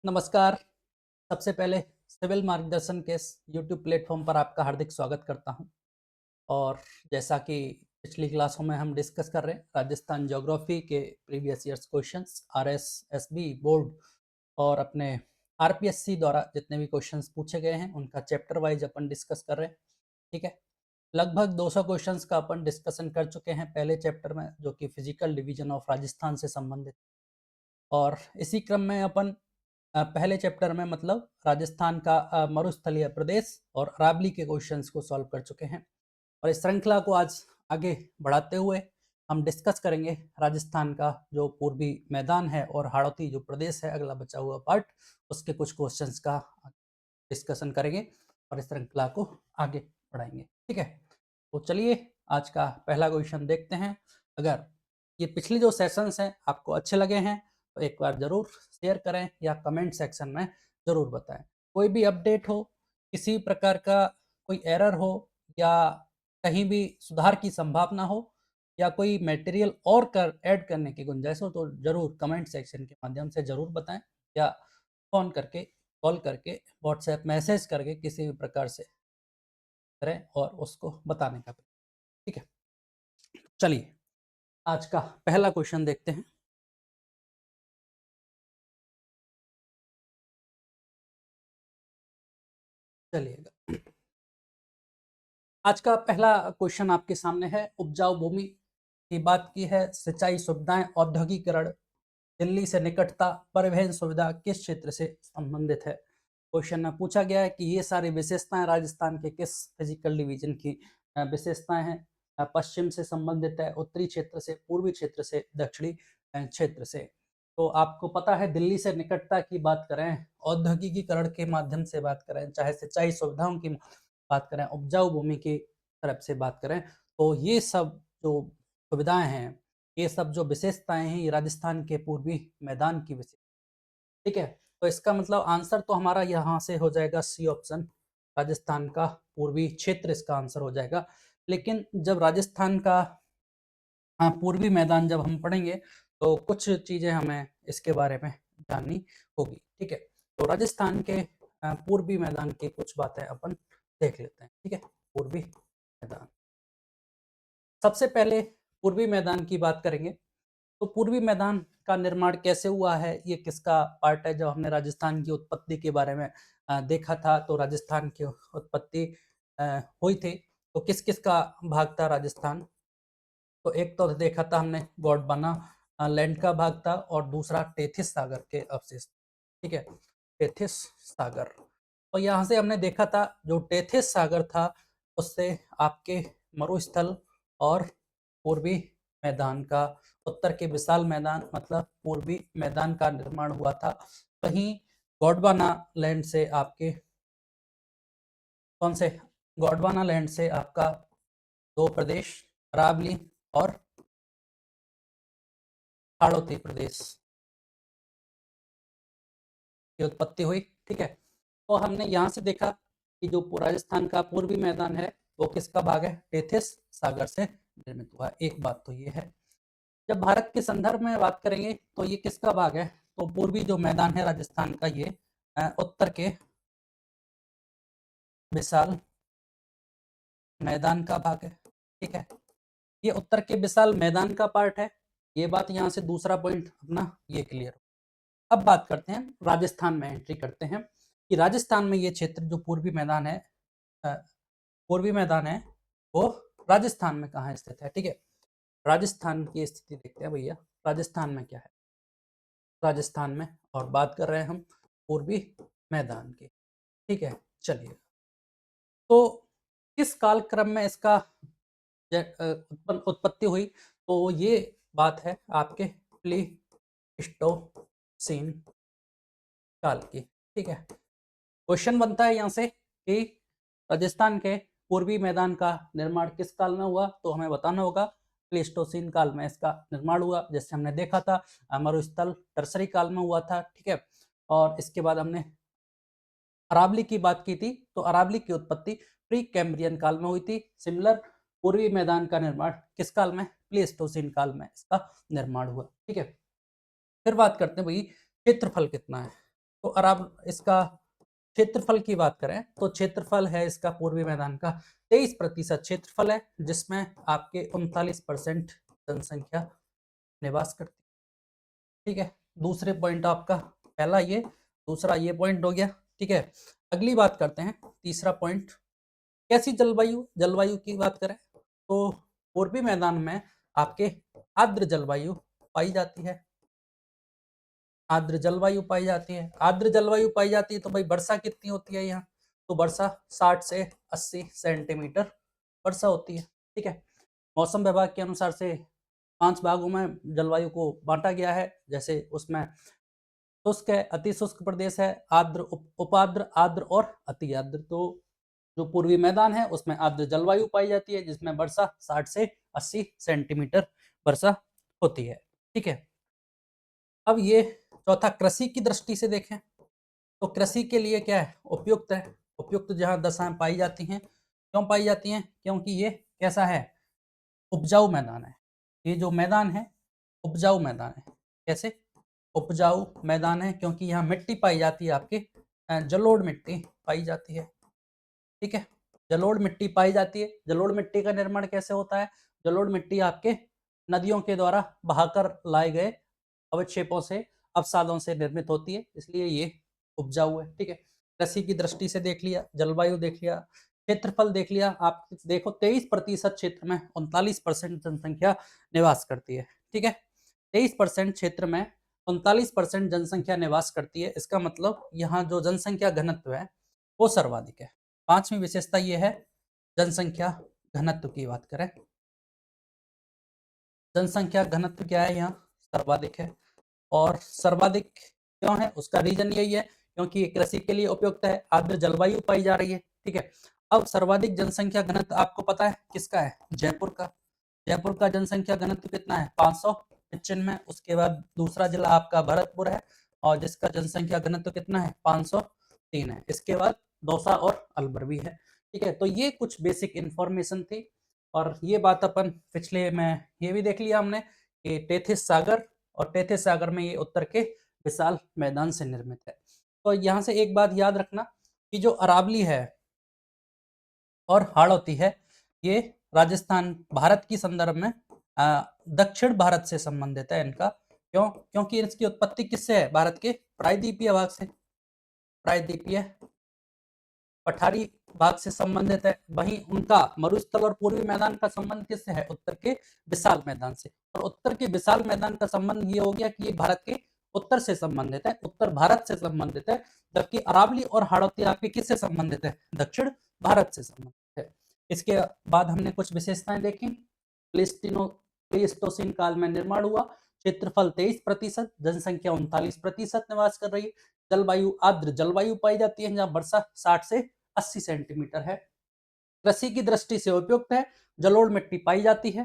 नमस्कार। सबसे पहले सिविल मार्गदर्शन के इस यूट्यूब प्लेटफॉर्म पर आपका हार्दिक स्वागत करता हूं। और जैसा कि पिछली क्लासों में हम डिस्कस कर रहे हैं, राजस्थान ज्योग्राफी के previous years questions, RS, SB, board और अपने आरपीएससी द्वारा जितने भी क्वेश्चंस पूछे गए हैं उनका चैप्टर वाइज अपन डिस्कस कर रहे हैं। ठीक है, लगभग 200 क्वेश्चंस का अपन डिस्कशन कर चुके हैं पहले चैप्टर में, जो कि फिजिकल डिवीजन ऑफ राजस्थान से संबंधित। और इसी क्रम में अपन पहले चैप्टर में मतलब राजस्थान का मरुस्थलीय प्रदेश और अरावली के क्वेश्चंस को सॉल्व कर चुके हैं। और इस श्रृंखला को आज आगे बढ़ाते हुए हम डिस्कस करेंगे राजस्थान का जो पूर्वी मैदान है और हाड़ौती जो प्रदेश है, अगला बचा हुआ पार्ट, उसके कुछ क्वेश्चंस का डिस्कशन करेंगे और इस श्रृंखला को आगे बढ़ाएंगे। ठीक है, तो चलिए आज का पहला क्वेश्चन देखते हैं। अगर ये पिछले जो सेशंस हैं आपको अच्छे लगे हैं तो एक बार जरूर शेयर करें या कमेंट सेक्शन में जरूर बताएं। कोई भी अपडेट हो, किसी प्रकार का कोई एरर हो या कहीं भी सुधार की संभावना हो या कोई मटेरियल और ऐड करने की गुंजाइश हो तो जरूर कमेंट सेक्शन के माध्यम से जरूर बताएं या फोन करके, कॉल करके, व्हाट्सएप मैसेज करके किसी भी प्रकार से करें और उसको बताने का। ठीक है, चलिए आज का पहला क्वेश्चन देखते हैं। चलिएगा, आज का पहला क्वेश्चन आपके सामने है। उपजाऊ भूमि की बात की है, सिंचाई सुविधाएं, औद्योगिकरण, दिल्ली से निकटता, परिवहन सुविधा किस क्षेत्र से संबंधित है। क्वेश्चन में पूछा गया है कि ये सारी विशेषताएं राजस्थान के किस फिजिकल डिवीजन की विशेषताएं हैं। पश्चिम से संबंधित है, उत्तरी क्षेत्र से, पूर्वी क्षेत्र से, दक्षिणी क्षेत्र से। तो आपको पता है दिल्ली से निकटता की बात करें, औद्योगिकीकरण के माध्यम से बात करें, चाहे सिंचाई सुविधाओं की बात करें, उपजाऊ भूमि की तरफ से बात करें, तो ये सब जो सुविधाएं हैं, ये सब जो विशेषताएं हैं, ये राजस्थान के पूर्वी मैदान की विशेषता। ठीक है, तो इसका मतलब आंसर तो हमारा यहाँ से हो जाएगा सी ऑप्शन, राजस्थान का पूर्वी क्षेत्र इसका आंसर हो जाएगा। लेकिन जब राजस्थान का पूर्वी मैदान जब हम पढ़ेंगे तो कुछ चीजें हमें इसके बारे में जाननी होगी। ठीक है, तो राजस्थान के पूर्वी मैदान की कुछ बातें अपन देख लेते हैं। ठीक है, पूर्वी मैदान, सबसे पहले पूर्वी मैदान की बात करेंगे तो पूर्वी मैदान का निर्माण कैसे हुआ है, ये किसका पार्ट है। जब हमने राजस्थान की उत्पत्ति के बारे में देखा था तो राजस्थान की उत्पत्ति हुई थी तो किस किस का भाग था राजस्थान। तो एक तो देखा था हमने गोंडवाना लैंड का भाग था और दूसरा टेथिस सागर के अवशेष। ठीक है, टेथिस सागर, और यहाँ से हमने देखा था जो टेथिस सागर था उससे आपके मरुस्थल और पूर्वी मैदान का, उत्तर के विशाल मैदान मतलब पूर्वी मैदान का निर्माण हुआ था। वहीं गोंडवाना लैंड से आपके कौन से, गोंडवाना लैंड से आपका दो प्रदेश, अरावली और हाड़ौती प्रदेश की उत्पत्ति हुई। ठीक है, तो हमने यहाँ से देखा कि जो राजस्थान का पूर्वी मैदान है वो किसका भाग है, टेथिस सागर से निर्मित हुआ। एक बात तो ये है। जब भारत के संदर्भ में बात करेंगे तो ये किसका भाग है, तो पूर्वी जो मैदान है राजस्थान का ये उत्तर के विशाल मैदान का भाग है। ठीक है, ये उत्तर के विशाल मैदान का पार्ट है। ये बात यहाँ से दूसरा पॉइंट अपना ये क्लियर। अब बात करते हैं राजस्थान में, एंट्री करते हैं कि राजस्थान में ये क्षेत्र जो पूर्वी मैदान है, पूर्वी मैदान है वो राजस्थान में कहाँ स्थित है। ठीक है, राजस्थान की स्थिति देखते हैं भैया, राजस्थान में क्या है राजस्थान में, और बात कर रहे हैं हम पूर्वी मैदान की। ठीक है, चलिए, तो किस कालक्रम में इसका उत्पत्ति हुई, तो ये बात है आपके प्लीस्टोसीन काल की। ठीक है, क्वेश्चन बनता है यहाँ से कि राजस्थान के पूर्वी मैदान का निर्माण किस काल में हुआ, तो हमें बताना होगा प्लीस्टोसीन काल में इसका निर्माण हुआ। जैसे हमने देखा था मरुस्थल टर्सरी काल में हुआ था। ठीक है, और इसके बाद हमने अरावली की बात की थी तो अरावली की उत्पत्ति प्री कैम्ब्रियन काल में हुई थी। सिमिलर पूर्वी मैदान का निर्माण किस काल में, प्लीस्टोसीन काल में इसका निर्माण हुआ। ठीक है, फिर बात करते हैं भाई क्षेत्रफल कितना है। तो अगर आप इसका क्षेत्रफल की बात करें तो क्षेत्रफल है इसका पूर्वी मैदान का 23% क्षेत्रफल है, जिसमें आपके 39% जनसंख्या निवास करती है। ठीक है, दूसरे पॉइंट आपका पहला ये, दूसरा ये पॉइंट हो गया। ठीक है, अगली बात करते हैं, तीसरा पॉइंट, कैसी जलवायु, जलवायु की बात करें तो पूर्वी मैदान में आपके आर्द्र जलवायु पाई जाती है। आर्द्र जलवायु पाई जाती है, आर्द्र जलवायु पाई जाती है तो भाई वर्षा कितनी होती है यहाँ, तो वर्षा 60 से 80 सेंटीमीटर वर्षा होती है। ठीक है, मौसम विभाग के अनुसार से 5 भागों में जलवायु को बांटा गया है, जैसे उसमें शुष्क है, अति शुष्क प्रदेश है, आर्द्र, उपाद्र, आर्द्र और अति आर्द्र। तो जो पूर्वी मैदान है उसमें आर्द्र जलवायु पाई जाती है, जिसमें वर्षा 60 से 80 सेंटीमीटर वर्षा होती है। ठीक है, अब ये चौथा, कृषि की दृष्टि से देखें तो कृषि के लिए क्या है, उपयुक्त है। उपयुक्त जहाँ दशाएं पाई जाती हैं, क्यों पाई जाती हैं, क्योंकि ये कैसा है, उपजाऊ मैदान है। ये जो मैदान है उपजाऊ मैदान है। कैसे उपजाऊ मैदान है, क्योंकि यहाँ मिट्टी पाई जाती है, आपकी जलोढ़ मिट्टी पाई जाती है। ठीक है, जलोढ़ मिट्टी पाई जाती है। जलोढ़ मिट्टी का निर्माण कैसे होता है, जलोढ़ मिट्टी आपके नदियों के द्वारा बहाकर लाए गए अवक्षेपों से, अवसादों से निर्मित होती है, इसलिए ये उपजाऊ है। ठीक है, कृषि की दृष्टि से देख लिया, जलवायु देख लिया, क्षेत्रफल देख लिया। आप देखो 23% क्षेत्र में 39% जनसंख्या निवास करती है। ठीक है, 23% क्षेत्र में 39% जनसंख्या निवास करती है, इसका मतलब यहाँ जो जनसंख्या घनत्व है वो सर्वाधिक है। पांचवी विशेषता ये है, जनसंख्या घनत्व की बात करें, जनसंख्या घनत्व क्या है, यहाँ सर्वाधिक है। और सर्वाधिक क्यों है, उसका रीजन यही है क्योंकि ये कृषि के लिए उपयुक्त है, आर्द्र जलवायु पाई जा रही है। ठीक है, अब सर्वाधिक जनसंख्या घनत्व आपको पता है किसका है, जयपुर का। जयपुर का जनसंख्या घनत्व कितना है, 595। उसके बाद दूसरा जिला आपका भरतपुर है, और जिसका जनसंख्या घनत्व कितना है, 503 है। इसके बाद दौसा और अलवर भी है। ठीक है, तो ये कुछ बेसिक इंफॉर्मेशन थी, और ये बात अपन पिछले में ये भी देख लिया हमने कि टेथिस सागर, और टेथिस सागर में ये उत्तर के विशाल मैदान से निर्मित है। तो यहाँ से एक बात याद रखना कि जो अरावली है और हाड़ौती है, ये राजस्थान भारत की संदर्भ में दक्षिण भारत से संबंधित है इनका। क्यों, क्योंकि इसकी उत्पत्ति किससे है, भारत के प्रायद्वीपीय भाग से, प्रायद्वीपीय पठारी भाग से संबंधित है। वहीं उनका मरुस्थल और पूर्वी मैदान का संबंध किससे है, उत्तर के विशाल मैदान से। और उत्तर के विशाल मैदान का संबंध ये हो गया कि ये भारत के उत्तर से संबंधित है, उत्तर भारत से संबंधित है, जबकि अरावली और हाड़ौती आपके किससे संबंधित है, दक्षिण भारत से संबंधित है। इसके बाद हमने कुछ विशेषताएं देखी। प्लेस्टोसीन काल में निर्माण हुआ, क्षेत्रफल 23%, जनसंख्या 39% निवास कर रही है, जलवायु आर्द्र जलवायु पाई जाती है, जहां वर्षा 60 से 80 सेंटीमीटर है, कृषि की दृष्टि से उपयुक्त है, जलोढ़ मिट्टी पाई जाती है।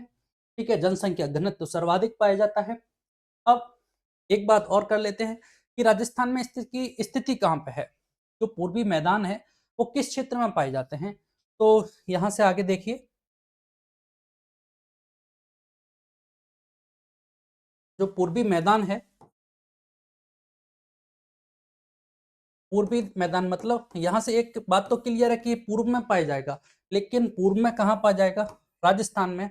ठीक है, जनसंख्या घनत्व सर्वाधिक पाया जाता है। अब एक बात और कर लेते हैं कि राजस्थान में स्थिति कहाँ पे है, जो पूर्वी मैदान है वो किस क्षेत्र में पाए जाते हैं। तो यहां से आगे देखिए, जो पूर्वी मैदान है, पूर्वी मैदान मतलब यहाँ से एक बात तो क्लियर है कि ये पूर्व में पाया जाएगा, लेकिन पूर्व में कहाँ पाया जाएगा, राजस्थान में।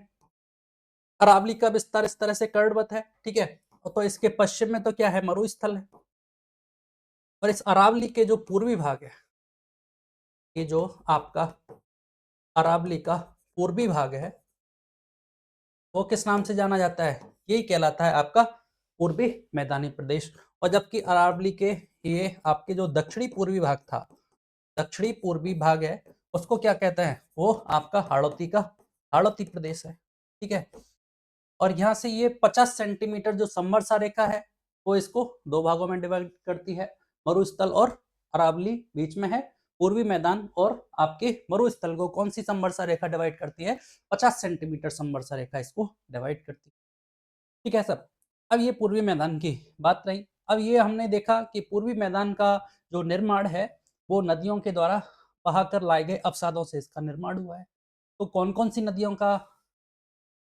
अरावली का विस्तार इस तरह से कर्णवत है। ठीक है, तो इसके पश्चिम में तो क्या है, मरुस्थल है। और इस अरावली के जो पूर्वी भाग है, ये जो आपका अरावली का पूर्वी भाग है, वो किस नाम से जाना जाता है, यही कहलाता है आपका पूर्वी मैदानी प्रदेश। और जबकि अरावली के ये आपके जो दक्षिणी पूर्वी भाग था, दक्षिणी पूर्वी भाग है, उसको क्या कहते हैं, वो आपका हाड़ौती का हाड़ौती प्रदेश है। ठीक है, और यहाँ से ये 50 सेंटीमीटर जो समवर्षा रेखा है, वो इसको दो भागों में डिवाइड करती है, मरुस्थल और अरावली बीच में है, पूर्वी मैदान और आपके मरुस्थल को कौन सी समवर्षा रेखा डिवाइड करती है, 50 सेंटीमीटर समवर्षा रेखा इसको डिवाइड करती है। ठीक है सर, अब ये पूर्वी मैदान की बात रही। अब ये हमने देखा कि पूर्वी मैदान का जो निर्माण है वो नदियों के द्वारा बहाकर लाए गए अवसादों से इसका निर्माण हुआ है। तो कौन कौन सी नदियों का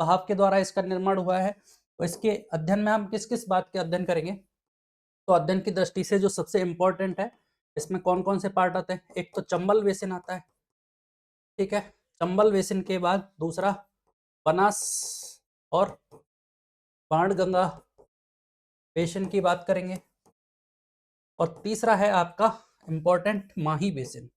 बहाव के द्वारा इसका निर्माण हुआ है, तो इसके अध्ययन में हम किस किस बात के अध्ययन करेंगे, तो अध्ययन की दृष्टि से जो सबसे इम्पोर्टेंट है, इसमें कौन कौन से पार्ट आते हैं? एक तो चंबल बेसिन आता है, ठीक है। चंबल बेसिन के बाद दूसरा बनास और बाणगंगा बेसिन की बात करेंगे, और तीसरा है आपका इम्पोर्टेंट माही बेसिन,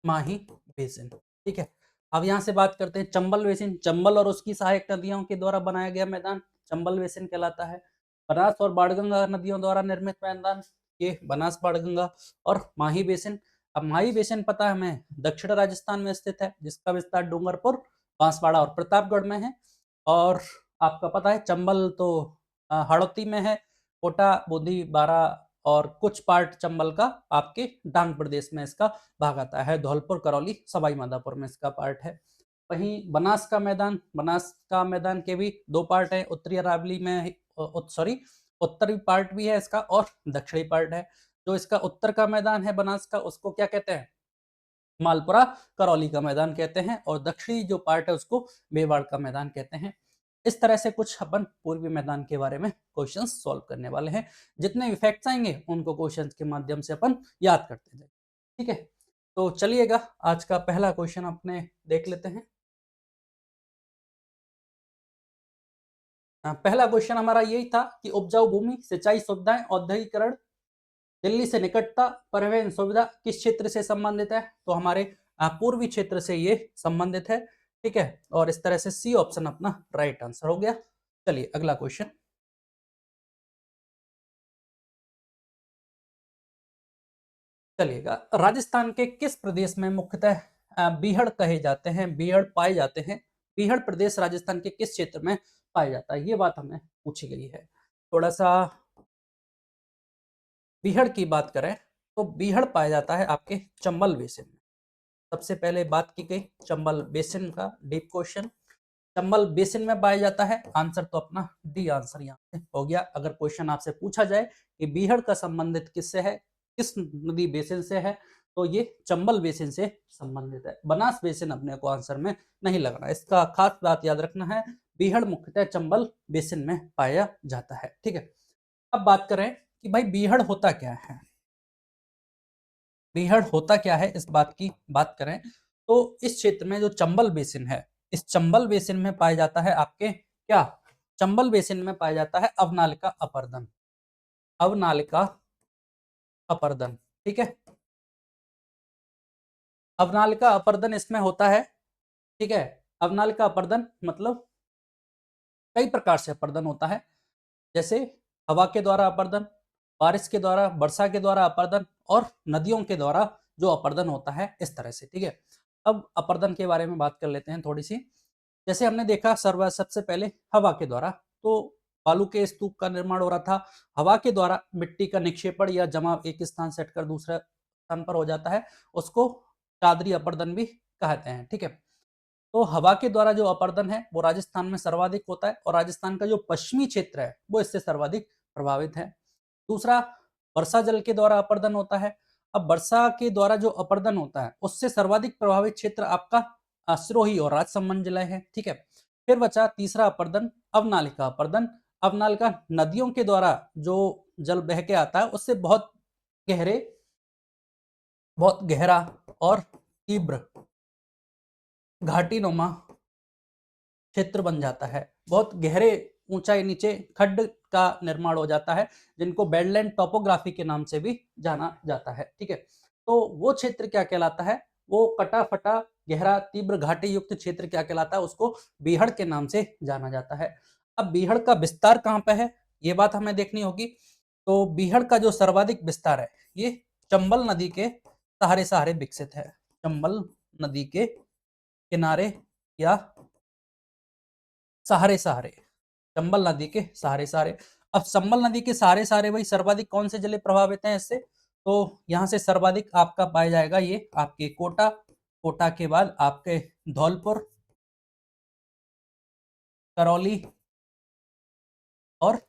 माही बेसिन, ठीक है। अब यहाँ से बात करते हैं चंबल बेसिन। चंबल और उसकी सहायक नदियों के द्वारा बनाया गया मैदान चंबल बेसिन कहलाता है। बनास और बाणगंगा नदियों द्वारा निर्मित मैदान ये बनास बाणगंगा। और माही बेसिन, अब माही बेसिन पता है हमें दक्षिण राजस्थान में स्थित है, जिसका विस्तार डूंगरपुर, बांसवाड़ा और प्रतापगढ़ में है। और आपका पता है चंबल तो हड़ौती में है, कोटा, बूंदी, बारा और कुछ पार्ट चंबल का आपके डांग प्रदेश में इसका भाग आता है। धौलपुर, करौली, सवाई माधोपुर में इसका पार्ट है। वहीं बनास का मैदान, बनास का मैदान के भी दो पार्ट है, उत्तरी अरावली में सॉरी उत्तरी पार्ट भी है इसका और दक्षिणी पार्ट है। जो इसका उत्तर का मैदान है बनास का, उसको क्या कहते हैं? मालपुरा करौली का मैदान कहते हैं, और दक्षिणी जो पार्ट है उसको मेवाड़ का मैदान कहते हैं। इस तरह से कुछ अपन पूर्वी मैदान के बारे में क्वेश्चंस सॉल्व करने वाले हैं। जितने भी फैक्ट्स आएंगे उनको क्वेश्चंस के माध्यम से अपन याद करते जाएंगे, ठीक है। तो चलिएगा आज का पहला क्वेश्चन अपने देख लेते हैं। पहला क्वेश्चन हमारा यही था कि उपजाऊ भूमि, सिंचाई सुविधाएं, औद्योगिकरण, दिल्ली से निकटता, परिवहन सुविधा किस क्षेत्र से संबंधित है? तो हमारे पूर्वी क्षेत्र से ये संबंधित है, ठीक है। और इस तरह से सी ऑप्शन अपना राइट आंसर हो गया। चलिए अगला क्वेश्चन। चलिएगा, राजस्थान के किस प्रदेश में मुख्यतः बीहड़ कहे जाते हैं, बीहड़ पाए जाते हैं? बीहड़ प्रदेश राजस्थान के किस क्षेत्र में पाया जाता है, ये बात हमें पूछी गई है। थोड़ा सा बीहड़ की बात करें तो बीहड़ पाया जाता है आपके चंबल बेसिन में। सबसे पहले बात की गई चंबल बेसिन का, डीप क्वेश्चन। चंबल बेसिन में पाया जाता है, आंसर तो अपना डी आंसर यहाँ से हो गया। अगर क्वेश्चन आपसे पूछा जाए कि बीहड़ का संबंधित किससे है, किस नदी बेसिन से है, तो ये चंबल बेसिन से संबंधित है। बनास बेसिन अपने को आंसर में नहीं लगना, इसका खास बात याद रखना है, बीहड़ मुख्यतः चंबल बेसिन में पाया जाता है, ठीक है। अब बात करें कि भाई बीहड़ होता क्या है, बीहड़ होता क्या है, इस बात की बात करें तो इस क्षेत्र में जो चंबल बेसिन है, इस चंबल बेसिन में पाया जाता है आपके क्या, चंबल बेसिन में पाया जाता है अवनालिका अपर्दन, अवनालिका अपर्दन, ठीक है। अवनालिका अपर्दन इसमें होता है, ठीक है। अवनालिका अपर्दन मतलब कई प्रकार से अपर्दन होता है, जैसे हवा के द्वारा अपर्दन, बारिश के द्वारा, वर्षा के द्वारा अपर्दन, और नदियों के द्वारा जो अपर्दन होता है, इस तरह से, ठीक है। अब अपर्दन के बारे में बात कर लेते हैं थोड़ी सी। जैसे हमने देखा सबसे पहले हवा के द्वारा, तो बालू के स्तूप का निर्माण हो रहा था, हवा के द्वारा मिट्टी का निक्षेपण या जमाव एक स्थान से हटकर दूसरे स्थान पर हो जाता है, उसको चादरी अपर्दन भी कहते हैं, ठीक है। तो हवा के द्वारा जो अपर्दन है वो राजस्थान में सर्वाधिक होता है, और राजस्थान का जो पश्चिमी क्षेत्र है वो इससे सर्वाधिक प्रभावित है। दूसरा, वर्षा जल के द्वारा अपर्दन होता है। अब वर्षा के द्वारा जो अपर्दन होता है उससे सर्वाधिक प्रभावित क्षेत्र आपका सिरोही और राजसमंद जिला है, ठीक है। फिर बचा तीसरा अपर्दन, अवनालिका अपर्दन। अवनालिका नदियों के द्वारा जो जल बह के आता है उससे गहरे बहुत गहरा और तीव्र घाटी नुमा क्षेत्र बन जाता है, बहुत गहरे ऊंचाई नीचे खड्ड का निर्माण हो जाता है, जिनको बेडलैंड टोपोग्राफी के नाम से भी जाना जाता है, ठीक है। तो वो क्षेत्र क्या कहलाता है, वो कटा फटा गहरा तीव्र घाटी युक्त क्षेत्र क्या कहलाता है, उसको बीहड़ के नाम से जाना जाता है। अब बीहड़ का विस्तार कहाँ पे है, ये बात हमें देखनी होगी। तो बीहड़ का जो सर्वाधिक विस्तार है ये चंबल नदी के सहारे सहारे विकसित है, चंबल नदी के किनारे या सहारे सहारे, चंबल नदी के सहारे सहारे। अब चंबल नदी के सहारे सहारे वही सर्वाधिक कौन से जिले प्रभावित हैं इससे, तो यहाँ से सर्वाधिक आपका पाया जाएगा ये आपके कोटा, कोटा के बाद आपके धौलपुर, करौली और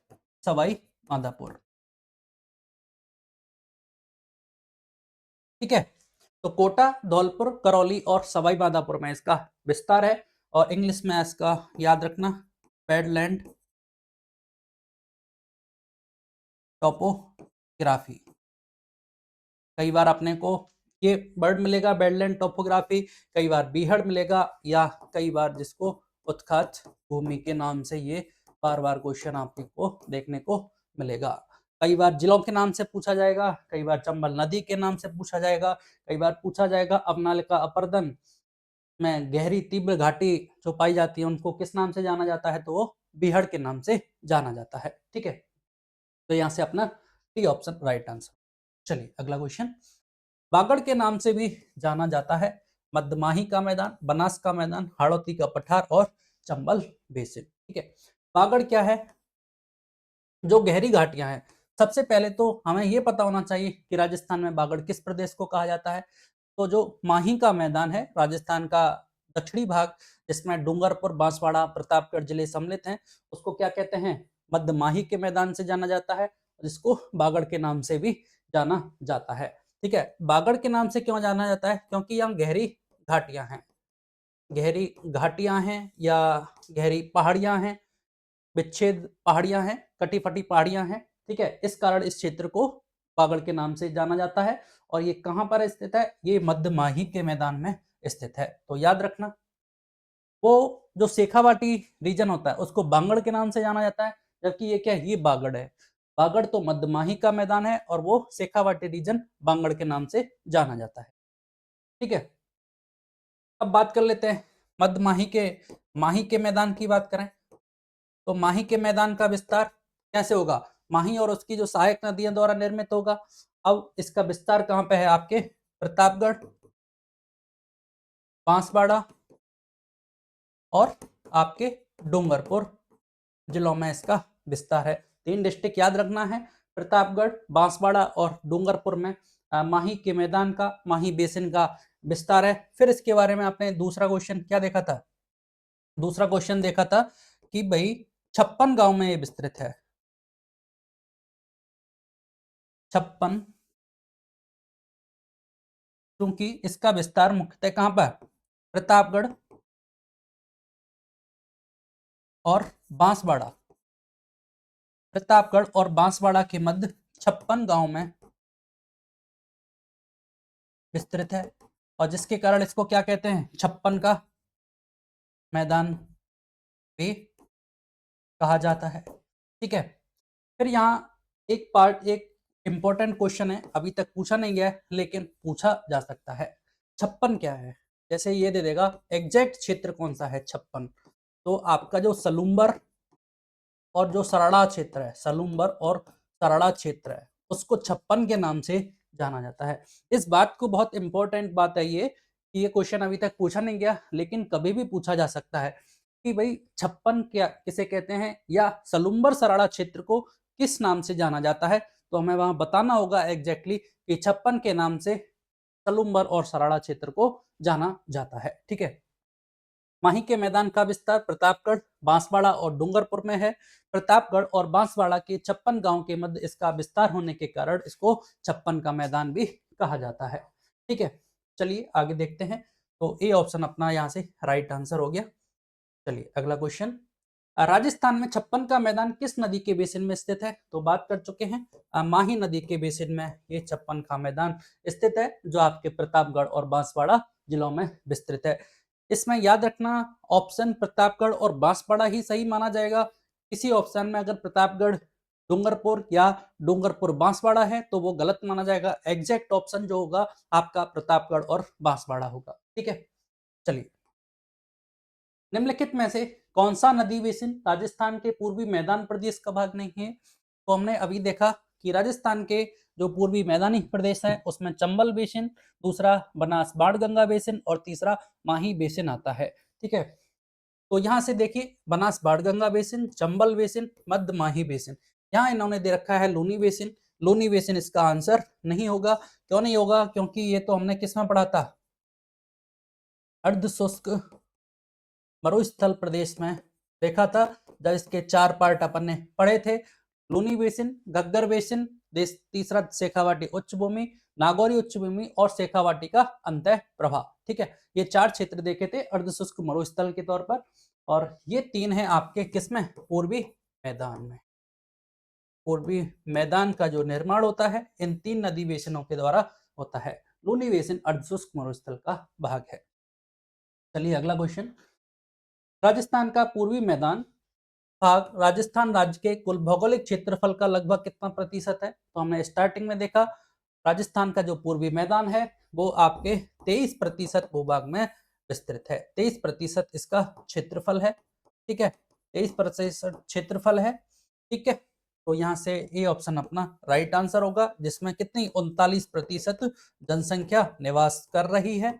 सवाई माधोपुर, ठीक है। तो कोटा, धौलपुर, करौली और सवाई माधोपुर में इसका विस्तार है, और इंग्लिश में इसका याद रखना, पेडलैंड टोपोग्राफी। कई बार अपने को ये वर्ड मिलेगा बेडलैंड टोपोग्राफी, कई बार बीहड़ मिलेगा, या कई बार जिसको उत्खात भूमि के नाम से ये बार बार क्वेश्चन आपको देखने को मिलेगा। कई बार जिलों के नाम से पूछा जाएगा, कई बार चंबल नदी के नाम से पूछा जाएगा, कई बार पूछा जाएगा अबनालिका अपर्दन में गहरी तीव्र घाटी जो पाई जाती है उनको किस नाम से जाना जाता है, तो वो बीहड़ के नाम से जाना जाता है। ठीक है, तो यहाँ से अपना डी ऑप्शन राइट आंसर। चलिए अगला क्वेश्चन। बागड़ के नाम से भी जाना जाता है मध्यमाही का मैदान, बनास का मैदान, हाड़ौती का पठार और चंबल बेसिन। ठीक है, बागड़ क्या है? जो गहरी घाटियां हैं। सबसे पहले तो हमें यह पता होना चाहिए कि राजस्थान में बागड़ किस प्रदेश को कहा जाता है। तो जो माही का मैदान है राजस्थान का दक्षिणी भाग, जिसमें डूंगरपुर, बांसवाड़ा, प्रतापगढ़ जिले सम्मिलित हैं, उसको क्या कहते हैं? मध्य माही के मैदान से जाना जाता है, जिसको बागड़ के नाम से भी जाना जाता है। ठीक है, बागड़ के नाम से क्यों जाना जाता है? क्योंकि यहाँ गहरी घाटियां हैं, गहरी घाटियां हैं या गहरी पहाड़ियां हैं, विच्छेद पहाड़ियां हैं, कटी फटी पहाड़ियां हैं। ठीक है, इस कारण इस क्षेत्र को बागड़ के नाम से जाना जाता है। और ये कहां पर स्थित है? ये मध्य माही के मैदान में स्थित है। तो याद रखना, वो जो शेखावाटी रीजन होता है उसको बांगड़ के नाम से जाना जाता है, जबकि ये क्या है? ये बागड़ है। बागड़ तो मध्यमाही का मैदान है और वो शेखावाटी रीजन बांगड़ के नाम से जाना जाता है। ठीक है, अब बात कर लेते हैं माही के मैदान की बात करें तो माही के मैदान का विस्तार कैसे होगा? माही और उसकी जो सहायक नदियों द्वारा निर्मित होगा। अब इसका विस्तार कहां पे है? आपके प्रतापगढ़, बांसवाड़ा और आपके डूंगरपुर जिलों में इसका विस्तार है। 3 डिस्ट्रिक्ट याद रखना है, प्रतापगढ़, बांसवाड़ा और डूंगरपुर में माही के मैदान का, माही बेसिन का विस्तार है। फिर इसके बारे में आपने दूसरा क्वेश्चन क्या देखा था? दूसरा क्वेश्चन देखा था कि भाई 56 गांव में ये विस्तृत है। 56, क्योंकि इसका विस्तार मुख्यतः कहां पर? प्रतापगढ़ और बांसवाड़ा, प्रतापगढ़ और बांसवाड़ा के मध्य 56 गांव में विस्तृत है, और जिसके कारण इसको क्या कहते हैं? 56 का मैदान भी कहा जाता है। ठीक है, फिर यहाँ एक इंपॉर्टेंट क्वेश्चन है, अभी तक पूछा नहीं गया है लेकिन पूछा जा सकता है। 56 क्या है? जैसे ये दे देगा एग्जैक्ट क्षेत्र कौन सा है 56, तो आपका जो सलूम्बर और जो सराड़ा क्षेत्र है, सलूम्बर और सराड़ा क्षेत्र है, उसको 56 के नाम से जाना जाता है। इस बात को बहुत इंपॉर्टेंट बात है ये कि ये क्वेश्चन अभी तक पूछा नहीं गया लेकिन कभी भी पूछा जा सकता है कि भाई 56 क्या किसे कहते हैं, या सलूम्बर सराड़ा क्षेत्र को किस नाम से जाना जाता है। तो हमें वहां बताना होगा एग्जैक्टली कि 56 के नाम से सलूम्बर और सराड़ा क्षेत्र को जाना जाता है। ठीक है, माही के मैदान का विस्तार प्रतापगढ़, बांसवाड़ा और डूंगरपुर में है। प्रतापगढ़ और बांसवाड़ा के 56 गांव के मध्य इसका विस्तार होने के कारण इसको 56 का मैदान भी कहा जाता है। ठीक है, चलिए आगे देखते हैं। तो ए ऑप्शन अपना यहाँ से राइट आंसर हो गया। चलिए अगला क्वेश्चन। राजस्थान में 56 का मैदान किस नदी के बेसिन में स्थित है? तो बात कर चुके हैं, माही नदी के बेसिन में ये 56 का मैदान स्थित है, जो आपके प्रतापगढ़ और बांसवाड़ा जिलों में विस्तृत है। इसमें याद रखना, ऑप्शन प्रतापगढ़ और बांसवाड़ा ही सही माना जाएगा। किसी ऑप्शन में अगर प्रतापगढ़ डूंगरपुर या डूंगरपुर बांसवाड़ा है तो वो गलत माना जाएगा। एग्जैक्ट ऑप्शन जो होगा आपका प्रतापगढ़ और बांसवाड़ा होगा। ठीक है, चलिए निम्नलिखित में से कौन सा नदी बेसिन राजस्थान के पूर्वी मैदान प्रदेश का भाग नहीं है? तो हमने अभी देखा कि राजस्थान के जो पूर्वी मैदानी प्रदेश है उसमें चंबल बेसिन, दूसरा बनास बाणगंगा बेसिन और तीसरा माही बेसिन आता है। ठीक है, तो यहाँ से देखिए बनास बाणगंगा बेसिन, चंबल बेसिन, मध्य माही बेसिन, यहाँ इन्होंने दे रखा है लूनी बेसिन। लूनी बेसिन इसका आंसर नहीं होगा। क्यों नहीं होगा? क्योंकि ये तो हमने किसमें पढ़ा था? अर्ध शुष्क मरुस्थल प्रदेश में देखा था, जब इसके 4 पार्ट अपन ने पढ़े थे। लूनी बेसिन, घग्गर बेसिन, तीसरा शेखावाटी उच्च भूमि, नागौरी उच्च भूमि और शेखावाटी का अंतः प्रवाह। ठीक है, ये 4 क्षेत्र देखे थे अर्धशुष्क मरुस्थल के तौर पर, और ये 3 है आपके किसमें? पूर्वी मैदान में। पूर्वी मैदान का जो निर्माण होता है इन 3 नदी बेसिनों के द्वारा होता है। लूनी बेसिन अर्धशुष्क मरुस्थल का भाग है। चलिए अगला क्वेश्चन। राजस्थान का पूर्वी मैदान भाग राजस्थान राज्य के कुल भौगोलिक क्षेत्रफल का लगभग कितना प्रतिशत है? तो हमने स्टार्टिंग में देखा राजस्थान का जो पूर्वी मैदान है वो आपके 23% भूभाग में विस्तृत है। 23% इसका क्षेत्रफल है। ठीक है, 23% क्षेत्रफल है। ठीक है, तो यहाँ से ए ऑप्शन अपना राइट आंसर होगा, जिसमें कितनी 39% जनसंख्या निवास कर रही है।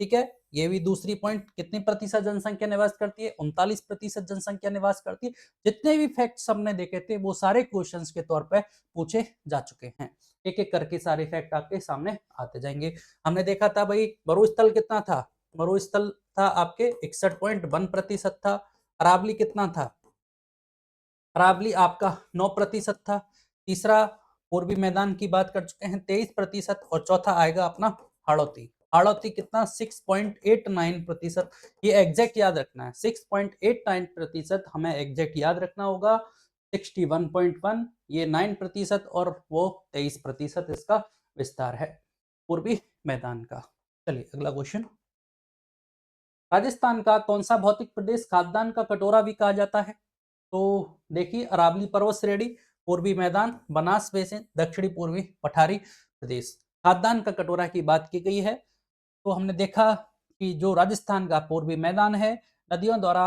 ठीक है, ये भी दूसरी पॉइंट, कितनी प्रतिशत जनसंख्या निवास करती है? 39% जनसंख्या निवास करती है। जितने भी फैक्ट्स हमने देखे थे वो सारे क्वेश्चंस के तौर पे पूछे जा चुके हैं। एक एक करके सारे फैक्ट आपके सामने आते जाएंगे। हमने देखा था भाई मरुस्थल कितना था? मरुस्थल था आपके 61.1% था। अरावली कितना था? अरावली आपका 9% था। तीसरा पूर्वी मैदान की बात कर चुके हैं 23%, और चौथा आएगा अपना हाड़ौती। हाड़ौती कितना? 6.89%। ये एग्जैक्ट याद रखना है, 6.89% हमें एग्जैक्ट याद रखना होगा। 61.1 ये 9% और वो 23% इसका विस्तार है पूर्वी मैदान का। चलिए अगला क्वेश्चन। राजस्थान का कौन सा भौतिक प्रदेश खाद्यान्न का कटोरा भी कहा जाता है? तो देखिए अरावली पर्वत श्रेणी, पूर्वी मैदान, बनास बेसिन, दक्षिणी पूर्वी पठारी प्रदेश। खाद्यान्न का कटोरा की बात की गई है तो हमने देखा कि जो राजस्थान का पूर्वी मैदान है नदियों द्वारा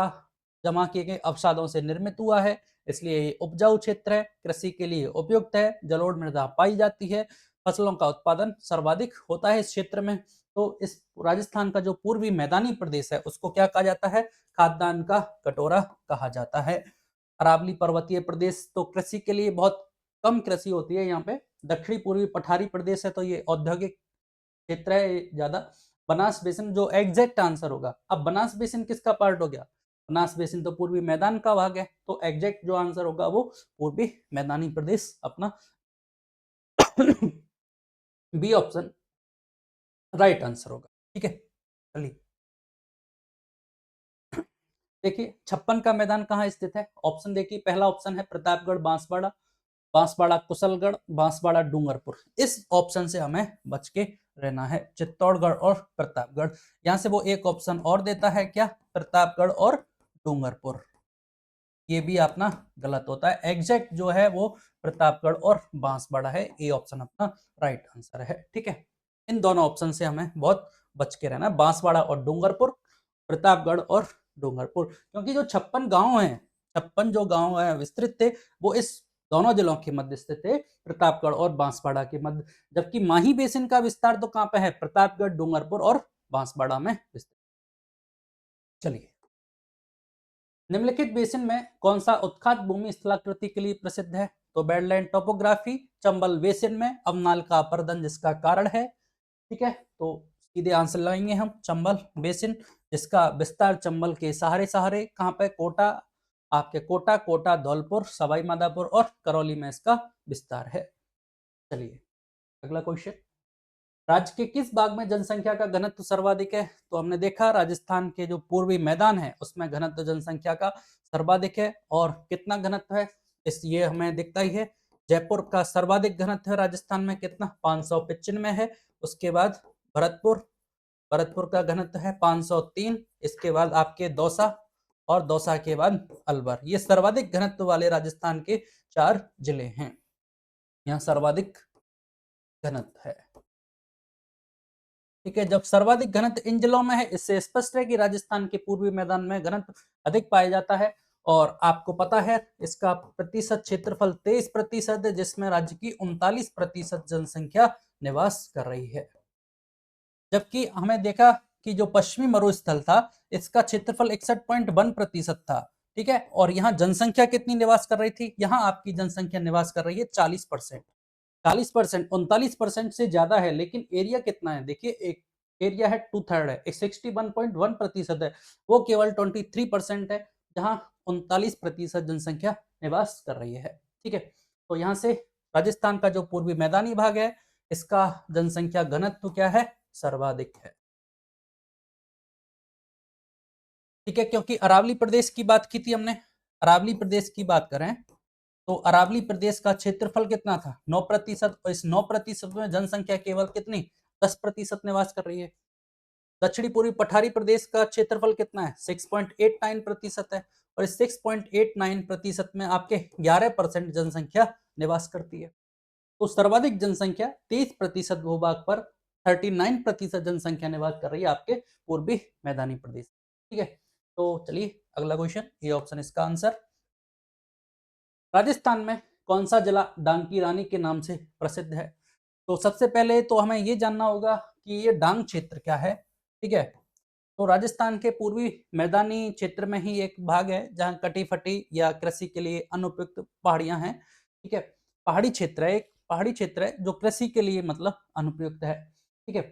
जमा किए गए अवसादों से निर्मित हुआ है, इसलिए ये उपजाऊ क्षेत्र है, कृषि के लिए उपयुक्त है, जलोढ़ मृदा पाई जाती है, फसलों का उत्पादन सर्वाधिक होता है इस क्षेत्र में। तो इस राजस्थान का जो पूर्वी मैदानी प्रदेश है उसको क्या कहा जाता है? खाद्यान्न का कटोरा कहा जाता है। अरावली पर्वतीय प्रदेश तो कृषि के लिए बहुत कम कृषि होती है यहाँ पे। दक्षिणी पूर्वी पठारी प्रदेश है तो ये औद्योगिक क्षेत्र है ज्यादा। बनास बेसिन जो एग्जैक्ट आंसर होगा, अब बनास बेसिन किसका पार्ट हो गया? बनास बेसिन तो पूर्वी मैदान का भाग है, तो एग्जैक्ट जो आंसर होगा वो पूर्वी मैदानी प्रदेश अपना बी ऑप्शन राइट आंसर होगा। ठीक है, चलिए देखिए छप्पन का मैदान कहाँ स्थित है? ऑप्शन देखिए, पहला ऑप्शन है प्रतापगढ़ बांसवाड़ा, बांसवाड़ा कुशलगढ़, बांसवाड़ा डूंगरपुर। इस ऑप्शन से हमें बच के रहना है, चित्तौड़गढ़ और प्रतापगढ़। यहाँ से वो एक ऑप्शन और देता है, क्या? प्रतापगढ़ और डूंगरपुर। ये भी अपना गलत होता है, एग्जैक्ट जो है वो प्रतापगढ़ और बांसवाड़ा है। ए ऑप्शन अपना राइट आंसर है। ठीक है, इन दोनों ऑप्शन से हमें बहुत बच के रहना है, बांसवाड़ा और डूंगरपुर, प्रतापगढ़ और डूंगरपुर। क्योंकि जो 56 गांव हैं, 56 जो गांव है विस्तृत थे, वो इस दोनों जिलों के मध्य स्थित थे, प्रतापगढ़ और बांसवाड़ा के मध्य। जबकि माही बेसिन का विस्तार तो कहाँ पे है? प्रतापगढ़, डूंगरपुर और बांसवाड़ा में विस्तृत। चलिए, निम्नलिखित बेसिन में कौन सा उत्खात भूमि स्थलाकृति के लिए प्रसिद्ध है? तो बेडलैंड टोपोग्राफी, चंबल बेसिन में अवनाल का अपर्दन जिसका कारण है। ठीक है, तो सीधे आंसर लगाएंगे हम चंबल बेसिन, जिसका विस्तार चंबल के सहारे सहारे कहाँ पे? कोटा, आपके कोटा, कोटा धौलपुर, सवाई माधोपुर और करौली में इसका विस्तार है। चलिए अगला क्वेश्चन। राज्य के किस भाग में जनसंख्या का घनत्व सर्वाधिक है? तो हमने देखा राजस्थान के जो पूर्वी मैदान है उसमें घनत्व जनसंख्या का सर्वाधिक है, और कितना घनत्व है इस ये हमें दिखता ही है। जयपुर का सर्वाधिक घनत्व है राजस्थान में, कितना? 595 है। उसके बाद भरतपुर, भरतपुर का घनत्व है 503। इसके बाद आपके दौसा, और दौसा के बाद अलवर। ये सर्वाधिक घनत्व वाले राजस्थान के 4 जिले हैं, यहाँ सर्वाधिक घनत्व है। ठीक है, जब सर्वाधिक घनत्व इन जिलों में है, इससे स्पष्ट है कि राजस्थान के पूर्वी मैदान में घनत्व अधिक पाया जाता है। और आपको पता है इसका प्रतिशत क्षेत्रफल 23% है, जिसमें राज्य की 39% जनसंख्या निवास कर रही है। जबकि हमें देखा कि जो पश्चिमी मरुस्थल था इसका क्षेत्रफल 61.1% था। ठीक है, और यहाँ जनसंख्या कितनी निवास कर रही थी? यहाँ आपकी जनसंख्या निवास कर रही है 40%। 40%, 39% से ज्यादा है, लेकिन एरिया कितना है? देखिए एक एरिया है 2/3 है, 61.1% है, वो केवल 23% है, जहां 39% जनसंख्या निवास कर रही है। ठीक है, तो यहाँ से राजस्थान का जो पूर्वी मैदानी भाग है इसका जनसंख्या घनत्व क्या है? सर्वाधिक है। ठीक है, क्योंकि अरावली प्रदेश की बात की थी हमने, अरावली प्रदेश की बात करें तो अरावली प्रदेश का क्षेत्रफल कितना था 9%, और इस 9% में जनसंख्या केवल कितनी 10% निवास कर रही है। दक्षिणी पूर्वी पठारी प्रदेश का क्षेत्रफल कितना है 6.89% है, और इस 6.89% में आपके 11% जनसंख्या निवास करती है। तो सर्वाधिक जनसंख्या 30% भूभाग पर 39% जनसंख्या निवास कर रही है आपके पूर्वी मैदानी प्रदेश। ठीक है, तो चलिए अगला क्वेश्चन, ये ऑप्शन इसका आंसर। राजस्थान में कौन सा जिला डांग की रानी के नाम से प्रसिद्ध है? तो सबसे पहले तो हमें ये जानना होगा कि ये डांग क्षेत्र क्या है। ठीक है, तो राजस्थान के पूर्वी मैदानी क्षेत्र में ही एक भाग है जहां कटी फटी या कृषि के लिए अनुपयुक्त पहाड़ियां हैं। ठीक है, पहाड़ी क्षेत्र है, एक पहाड़ी क्षेत्र है जो कृषि के लिए मतलब अनुपयुक्त है। ठीक है,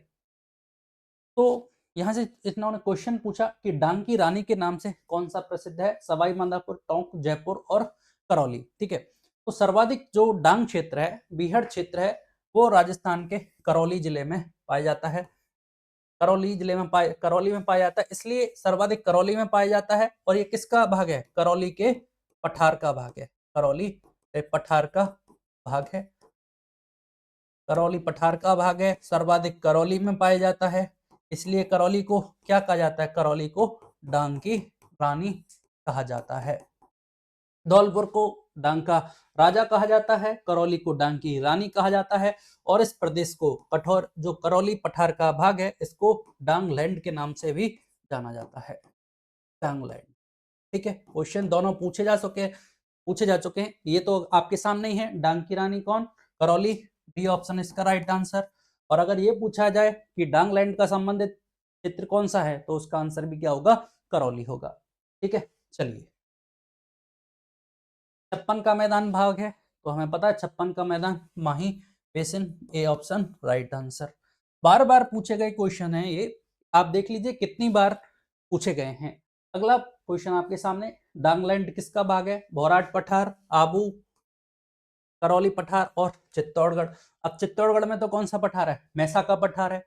तो यहाँ से इन्होंने क्वेश्चन पूछा कि डांग की रानी के नाम से कौन सा प्रसिद्ध है? सवाई माधोपुर, टोंक, जयपुर और करौली। ठीक है, तो सर्वाधिक जो डांग क्षेत्र है, बीहड़ क्षेत्र है, वो राजस्थान के करौली जिले में पाया जाता है। करौली में पाया जाता है, इसलिए सर्वाधिक करौली में पाया जाता है। और ये किसका भाग है? करौली के पठार का भाग है। करौली पठार का भाग है, करौली पठार का भाग है, सर्वाधिक करौली में पाया जाता है। इसलिए करौली को क्या कहा जाता है? करौली को डांग की रानी कहा जाता है। धौलपुर को डांग का राजा कहा जाता है, करौली को डांग की रानी कहा जाता है, और इस प्रदेश को कठोर जो करौली पठार का भाग है इसको डांग लैंड के नाम से भी जाना जाता है। डांग लैंड। ठीक है, क्वेश्चन दोनों पूछे जा चुके हैं। ये तो आपके सामने ही है, डांग की रानी कौन? करौली। डी ऑप्शन इसका राइट आंसर। और अगर ये पूछा जाए कि डांग लैंड का संबंधित क्षेत्र कौन सा है, तो उसका आंसर भी क्या होगा? करौली होगा। ठीक है, चलिए, छप्पन का मैदान भाग है, तो हमें पता है छप्पन का मैदान Mahi basin, A option right answer. बार बार पूछे गए क्वेश्चन है ये, आप देख लीजिए कितनी बार पूछे गए हैं। अगला क्वेश्चन आपके सामने, डांगलैंड किसका भाग है? भौराट पठार, आबू, करौली पठार और चित्तौड़गढ़। अब चित्तौड़गढ़ में तो कौन सा पठार है? मैसा का पठार है।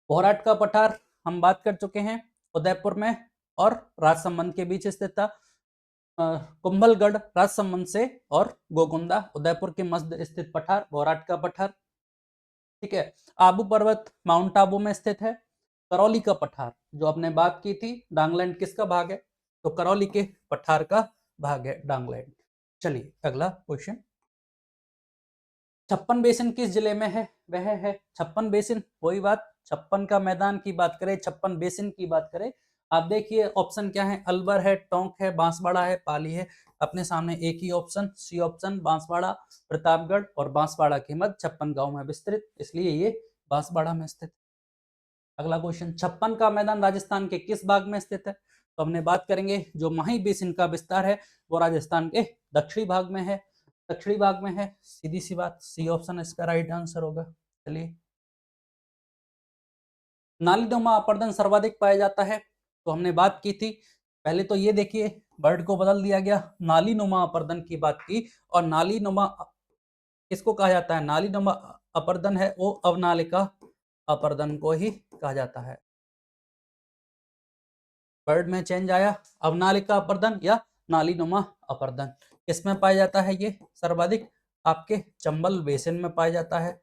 भौराट का पठार हम बात कर चुके हैं, उदयपुर में और राजसमंद के बीच स्थित था। कुंभलगढ़ राजसमंद से और गोकुंदा उदयपुर के मध्य स्थित पठार भौराट का पठार। ठीक है, आबू पर्वत माउंट आबू में स्थित है। करौली का पठार जो आपने बात की थी, डांगलैंड किसका भाग है? तो करौली के पठार का भाग है डांगलैंड। चलिए अगला क्वेश्चन, छप्पन बेसिन किस जिले में है? वह है छप्पन बेसिन, वही बात, छप्पन का मैदान की बात करें, छप्पन बेसिन की बात करें, आप देखिए ऑप्शन क्या है? अलवर है, टोंक है, बांसवाड़ा है, पाली है। अपने सामने एक ही option, C option, Banswara, Pratapgarh और बांसवाड़ा के मध्य छप्पन गांव में विस्तृत, इसलिए ये बांसवाड़ा में स्थित। अगला क्वेश्चन, छप्पन का मैदान राजस्थान के किस भाग में स्थित है? तो हमने बात करेंगे जो माही बेसिन का विस्तार है वो राजस्थान के दक्षिणी भाग में है। दक्षिणी भाग में है, सीधी सी बात, सी ऑप्शन इसका राइट आंसर होगा। चलिए, नालीनुमा अपर्दन सर्वाधिक पाया जाता है, तो हमने बात की थी। पहले तो ये देखिए, वर्ड को बदल दिया गया, नालीनुमा अपर्दन की बात की, और नालीनुमा किसको कहा जाता है? नालीनुमा अपर्दन है वो अवनालिका अपर्दन को ही कहा जाता है। वर्ड में चेंज आया, अवनालिका अपर्दन या नालीनुमा अपर्दन। किसमें पाया जाता है ये सर्वाधिक? आपके चंबल बेसिन में पाया जाता है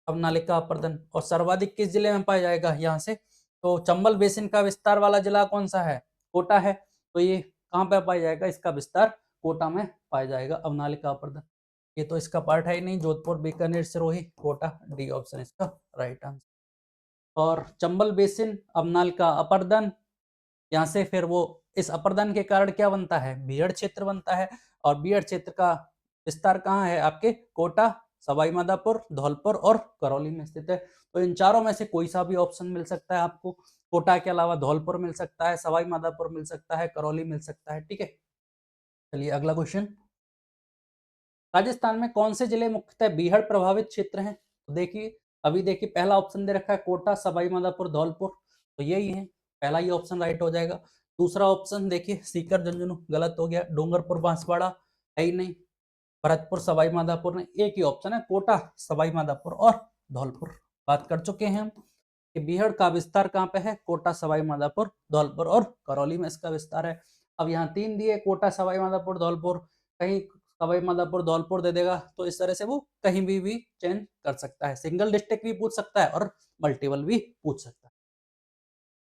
अवनालिका अपर्दन। और सर्वाधिक किस जिले में पाया जाएगा? यहाँ से तो चंबल बेसिन का विस्तार वाला जिला कौन सा है? कोटा है। तो ये कहाँ पे पाया जाएगा? इसका विस्तार कोटा में पाया जाएगा अवनालिका अपर्दन। ये तो इसका पार्ट है ही नहीं, जोधपुर, बीकानेर, सिरोही, कोटा, डी ऑप्शन इसका राइट आंसर। और चंबल बेसिन, अवनालिका अपर्दन, यहाँ से फिर वो इस अपर्दन के कारण क्या बनता है? बीहड़ क्षेत्र बनता है। और बीहड़ क्षेत्र का विस्तार कहाँ है? आपके कोटा, सवाई माधोपुर, धौलपुर और करौली में स्थित है। तो इन चारों में से कोई सा भी ऑप्शन मिल सकता है आपको। कोटा के अलावा धौलपुर मिल सकता है, सवाई माधोपुर मिल सकता है, करौली मिल सकता है। ठीक है, चलिए अगला क्वेश्चन, राजस्थान में कौन से जिले मुख्यतः बीहड़ प्रभावित क्षेत्र हैं? तो देखिए, अभी देखिए पहला ऑप्शन दे रखा है कोटा, सवाई माधोपुर, धौलपुर, तो यही है, पहला ही ऑप्शन राइट हो जाएगा। दूसरा ऑप्शन देखिए, सीकर, झुंझुनू, गलत हो गया। डूंगरपुर, बांसवाड़ा है ही नहीं। भरतपुर, सवाई माधोपुर में एक ही ऑप्शन है, कोटा, सवाई माधोपुर और धौलपुर। बात कर चुके हैं हम कि बीहड़ का विस्तार कहाँ पे है? कोटा, सवाई माधोपुर, धौलपुर और करौली में इसका विस्तार है। अब यहाँ तीन दिए, कोटा, सवाई माधोपुर, धौलपुर, कहीं सवाई माधोपुर, धौलपुर दे देगा, तो इस तरह से वो कहीं भी चेंज कर सकता है। सिंगल डिस्ट्रिक्ट भी पूछ सकता है और मल्टीपल भी पूछ सकता है।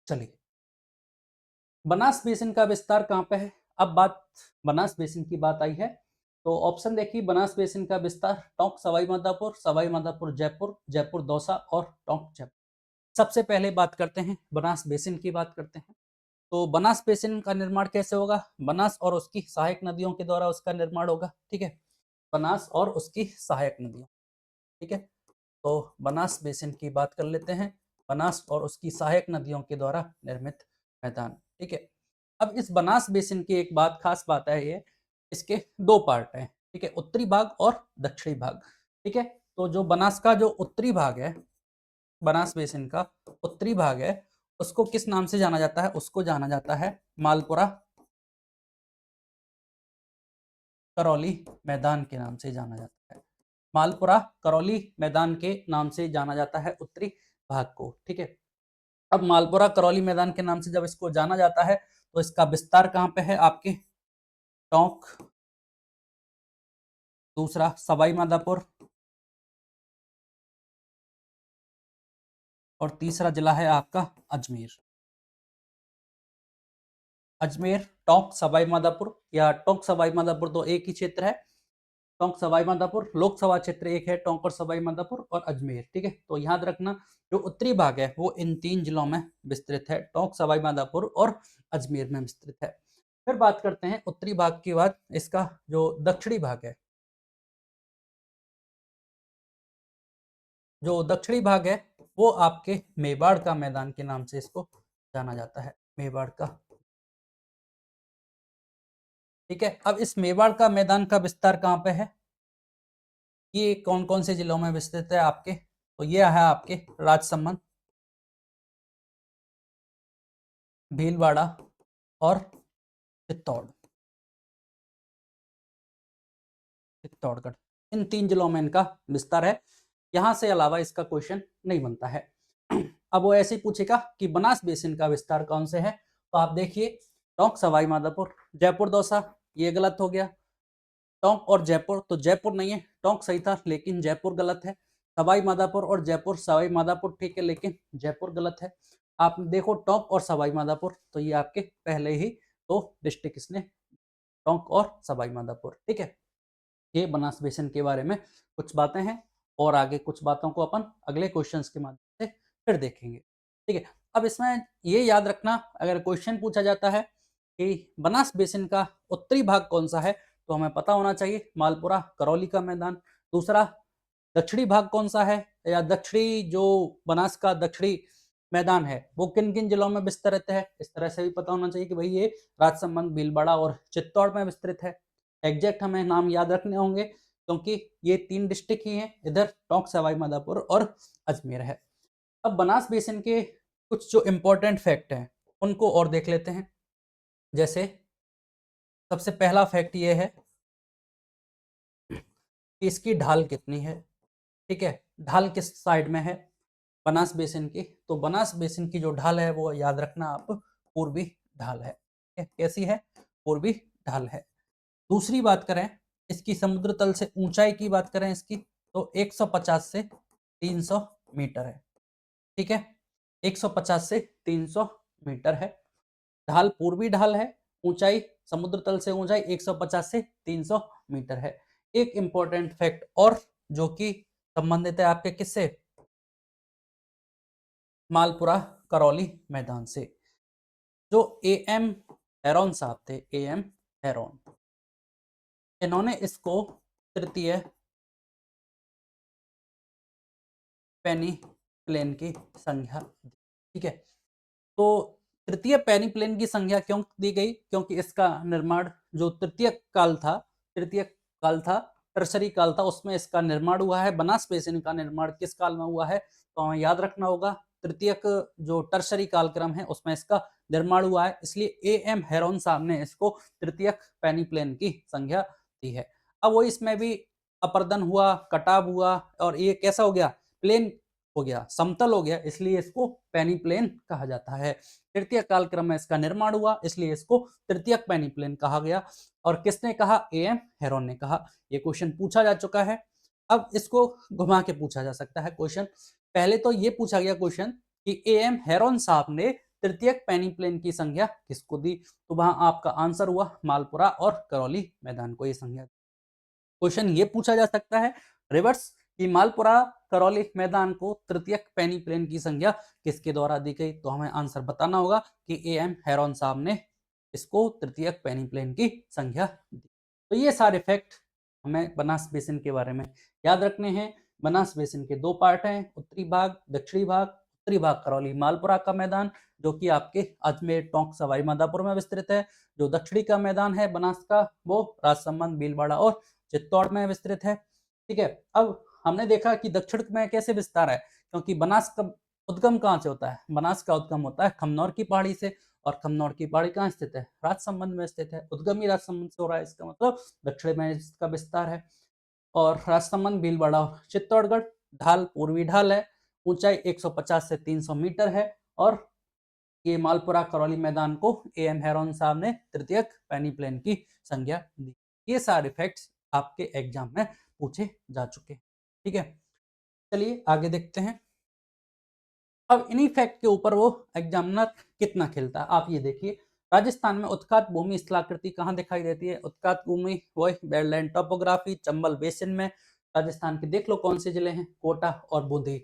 चलिए, बनास बेसिन का विस्तार कहाँ पे है? अब बात बनास बेसिन की बात आई है, तो ऑप्शन देखिए, बनास बेसिन का विस्तार टोंक सवाई माधोपुर जयपुर, जयपुर दौसा और टोंक जयपुर। सबसे पहले बात करते हैं बनास बेसिन की, बात करते हैं। तो बनास बेसिन का निर्माण कैसे होगा? बनास और उसकी सहायक नदियों के द्वारा उसका निर्माण होगा, ठीक है। बनास और उसकी सहायक नदियों, ठीक है। तो बनास बेसिन की बात कर लेते हैं, बनास और उसकी सहायक नदियों के द्वारा निर्मित मैदान, ठीक है। अब इस बनास बेसिन की एक बात, खास बात है ये, इसके दो पार्ट हैं, ठीक है, उत्तरी भाग और दक्षिणी भाग, ठीक है। तो जो बनास का जो उत्तरी भाग है, बनास बेसिन का उत्तरी भाग है, उसको किस नाम से जाना जाता है? उसको जाना जाता है मालपुरा करौली मैदान के नाम से जाना जाता है। मालपुरा करौली मैदान के नाम से जाना जाता है उत्तरी भाग को, ठीक है। अब मालपुरा करौली मैदान के नाम से जब इसको जाना जाता है, तो इसका विस्तार कहाँ पे है? आपके टोंक, दूसरा सवाई माधोपुर और तीसरा जिला है आपका अजमेर। अजमेर, टोंक, सवाई माधोपुर, या टोंक सवाई माधोपुर तो एक ही क्षेत्र है। टोंक सवाई माधोपुर लोकसभा क्षेत्र एक है, टोंक और सवाई माधोपुर और अजमेर, ठीक है। तो याद रखना, जो उत्तरी भाग है वो इन तीन जिलों में विस्तृत है, टोंक, सवाई माधोपुर और अजमेर में विस्तृत है। फिर बात करते हैं उत्तरी भाग के बाद इसका जो दक्षिणी भाग है, जो दक्षिणी भाग है वो आपके मेवाड़ का मैदान के नाम से इसको जाना जाता है, मेवाड़ का, ठीक है। अब इस मेवाड़ का मैदान का विस्तार कहाँ पे है? ये कौन कौन से जिलों में विस्तृत है आपके? तो ये है आपके राजसमंद, भीलवाड़ा और चित्तौड़, चित्तौड़गढ़, इन तीन जिलों में इनका विस्तार है। यहां से अलावा इसका क्वेश्चन नहीं बनता है। अब वो ऐसे ही पूछेगा कि बनास बेसिन का विस्तार कौन से है, तो आप देखिए, टोंक सवाई माधोपुर जयपुर दौसा, ये गलत हो गया। टोंक और जयपुर, तो जयपुर नहीं है, टोंक सही था लेकिन जयपुर गलत है। सवाई माधोपुर और जयपुर, सवाई माधोपुर ठीक है लेकिन जयपुर गलत है। आप देखो टोंक और सवाई माधोपुर, तो ये आपके पहले ही तो डिस्ट्रिक्ट इसने, टोंक और सवाई माधोपुर, ठीक है। ये बनास बेसिन के बारे में कुछ बातें हैं, और आगे कुछ बातों को अपन अगले क्वेश्चंस के माध्यम से फिर देखेंगे, ठीक है। अब इसमें ये याद रखना, अगर क्वेश्चन पूछा जाता है कि बनास बेसिन का उत्तरी भाग कौन सा है, तो हमें पता होना चाहिए मालपुरा करौली का मैदान। दूसरा, दक्षिणी भाग कौन सा है, या दक्षिणी जो बनास का दक्षिणी मैदान है वो किन किन जिलों में विस्तृत है, इस तरह से भी पता होना चाहिए कि भाई ये राजसमंद, भीलवाड़ा और चित्तौड़ में विस्तृत है। एग्जैक्ट हमें नाम याद रखने होंगे क्योंकि ये तीन डिस्ट्रिक्ट ही हैं, इधर टोंक, सवाई माधोपुर और अजमेर है। अब बनास बेसिन के कुछ जो इंपॉर्टेंट फैक्ट हैं उनको और देख लेते हैं। जैसे सबसे पहला फैक्ट ये है कि इसकी ढाल कितनी है, ठीक है, ढाल किस साइड में है बनास बेसिन की, तो बनास बेसिन की जो ढाल है वो याद रखना आप, पूर्वी ढाल है, ठीक है? कैसी है? पूर्वी ढाल है। दूसरी बात करें इसकी समुद्र तल से ऊंचाई की बात करें इसकी, तो 150 से 300 मीटर है, ठीक है, 150 से 300 मीटर है। ढाल पूर्वी ढाल है, ऊंचाई समुद्र तल से ऊंचाई 150 से 300 मीटर है। एक इंपॉर्टेंट फैक्ट और, जो कि संबंधित है आपके किससे? मालपुरा करौली मैदान से। जो एएम हेरोन साहब थे, एएम हेरोन, इन्होंने इसको तृतीय पेनी प्लेन की संज्ञा दी, ठीक है। तो तृतीय पेनी प्लेन की संज्ञा क्यों दी गई? क्योंकि इसका निर्माण जो तृतीय काल था, टर्सरी काल था, उसमें इसका निर्माण हुआ है। बनास बेसिन का निर्माण किस काल में हुआ है, तो हमें याद रखना होगा, तृतीयक जो टर्सरी कालक्रम है उसमें इसका निर्माण हुआ है, इसलिए एएम हेरोन साहब ने इसको तृतीयक पेनी प्लेन की संज्ञा दी है। अब वो इसमें भी अपर्दन हुआ, कटाव हुआ, और ये कैसा हो गया? प्लेन हो गया, समतल हो गया, इसलिए इसको पेनीप्लेन कहा जाता है। तृतीयक कालक्रम में इसका निर्माण हुआ, इसलिए इसको तृतीयक पेनीप्लेन कहा गया। और किसने कहा? A.M. हेरोन ने कहा। ये क्वेश्चन पूछा जा चुका है। अब इसको घुमा के पूछा जा सकता है क्वेश्चन। पहले तो ये पूछा गया क्वेश्चन कि A.M. हेरोन साहब ने तृतीयक पेनीप्लेन की संज्ञा किसको दी? तो वहां आपका आंसर हुआ मालपुरा और करौली मैदान को ये संज्ञा। क्वेश्चन ये पूछा जा सकता है रिवर्स कि मालपुरा करौली मैदान को तृतीयक पेनीप्लेन की संज्ञा किसके द्वारा दी गई? तो हमें आंसर बताना होगा कि A.M. हेरोन साहब ने इसको तृतीयक पेनीप्लेन की संज्ञा दी। तो ये सारे फैक्ट हमें बनास बेसिन के बारे में याद रखने हैं। बनास बेसिन के दो पार्ट हैं, उत्तरी भाग, दक्षिणी भाग। उत्तरी भाग करौली मालपुरा का मैदान जो कि आपके अजमेर, टोंक, सवाई माधोपुर में विस्तृत है। जो दक्षिणी का मैदान है बनास का, वो राजसमंद, भीलवाड़ा और चित्तौड़ में विस्तृत है। ठीक है, अब हमने देखा कि दक्षिण में कैसे विस्तार है, क्योंकि बनास का उद्गम कहाँ से होता है? बनास का उद्गम होता है खमनौर की पहाड़ी से, और खमनौर की पहाड़ी कहाँ स्थित है? राजसमंद में स्थित है। उद्गम ही राजसमंद से हो रहा है, इसका मतलब दक्षिण में इसका विस्तार है। और राजसमंद, भीलवाड़ा और चित्तौड़गढ़ ढाल पूर्वी ढाल है, ऊंचाई 150 से 300 मीटर है। और ये मालपुरा करौली मैदान को A.M. हेरोन साहब ने तृतीयक पेनीप्लेन की संज्ञा दी। ये सारे फैक्ट्स आपके एग्जाम में पूछे जा चुके हैं। ठीक है, चलिए आगे देखते हैं। अब इन्हीं फैक्ट के ऊपर वो एग्जामिनर कितना खेलता है, आप ये देखिए। राजस्थान में उत्खात भूमि स्थलाकृति कहाँ दिखाई देती है? उत्खात भूमि वही बेडलैंड टोपोग्राफी चंबल बेसिन में। राजस्थान के देख लो कौन से जिले हैं, कोटा और बूंदी।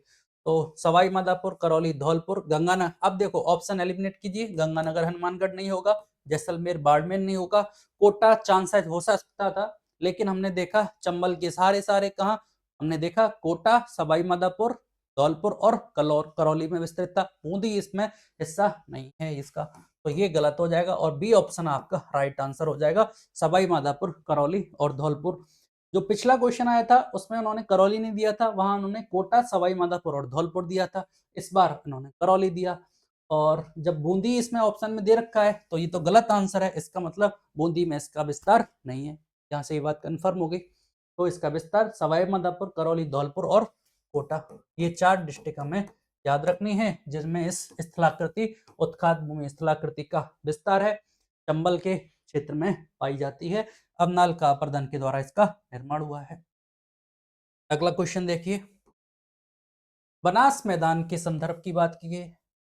तो सवाई माधोपुर, करौली, धौलपुर, गंगानगर। अब देखो ऑप्शन एलिमिनेट कीजिए, गंगानगर हनुमानगढ़ नहीं होगा, जैसलमेर बाड़मेर नहीं होगा, कोटा चांस हो सकता था, लेकिन हमने देखा चंबल के सारे कहा, हमने देखा कोटा, सवाई माधोपुर, धौलपुर और करौली में विस्तृत था। बूंदी इसमें हिस्सा नहीं है इसका, तो ये गलत हो जाएगा और बी ऑप्शन आपका राइट आंसर हो जाएगा, सवाई माधोपुर, करौली और धौलपुर। जो पिछला क्वेश्चन आया था उसमें उन्होंने करौली नहीं दिया था, वहां उन्होंने कोटा, सवाई माधोपुर और धौलपुर दिया था। इस बार उन्होंने करौली दिया, और जब बूंदी इसमें ऑप्शन में दे रखा है तो ये तो गलत आंसर है। इसका मतलब बूंदी में इसका विस्तार नहीं है। यहाँ से ये बात कंफर्म हो गई। तो इसका विस्तार सवाई माधोपुर, करौली, धौलपुर और कोटा, ये 4 डिस्ट्रिक्ट हमें याद रखनी है, जिसमें इस स्थलाकृति उत्खात भूमि स्थलाकृति का विस्तार है, चंबल के क्षेत्र में पाई जाती है। अबनाल का अपर्दन के द्वारा इसका निर्माण हुआ है। अगला क्वेश्चन देखिए, बनास मैदान के संदर्भ की बात की गई।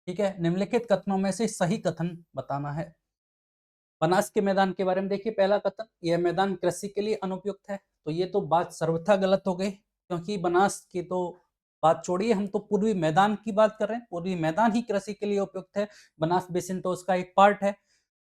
ठीक है, निम्नलिखित कथनों में से सही कथन बताना है। बनास के मैदान के बारे में देखिए, पहला कथन, यह मैदान कृषि के लिए अनुपयुक्त है। तो ये तो बात सर्वथा गलत हो गई, क्योंकि बनास की तो बात छोड़िए, हम तो पूर्वी मैदान की बात कर रहे हैं। पूर्वी मैदान ही कृषि के लिए उपयुक्त है, बनास बेसिन तो उसका एक पार्ट है,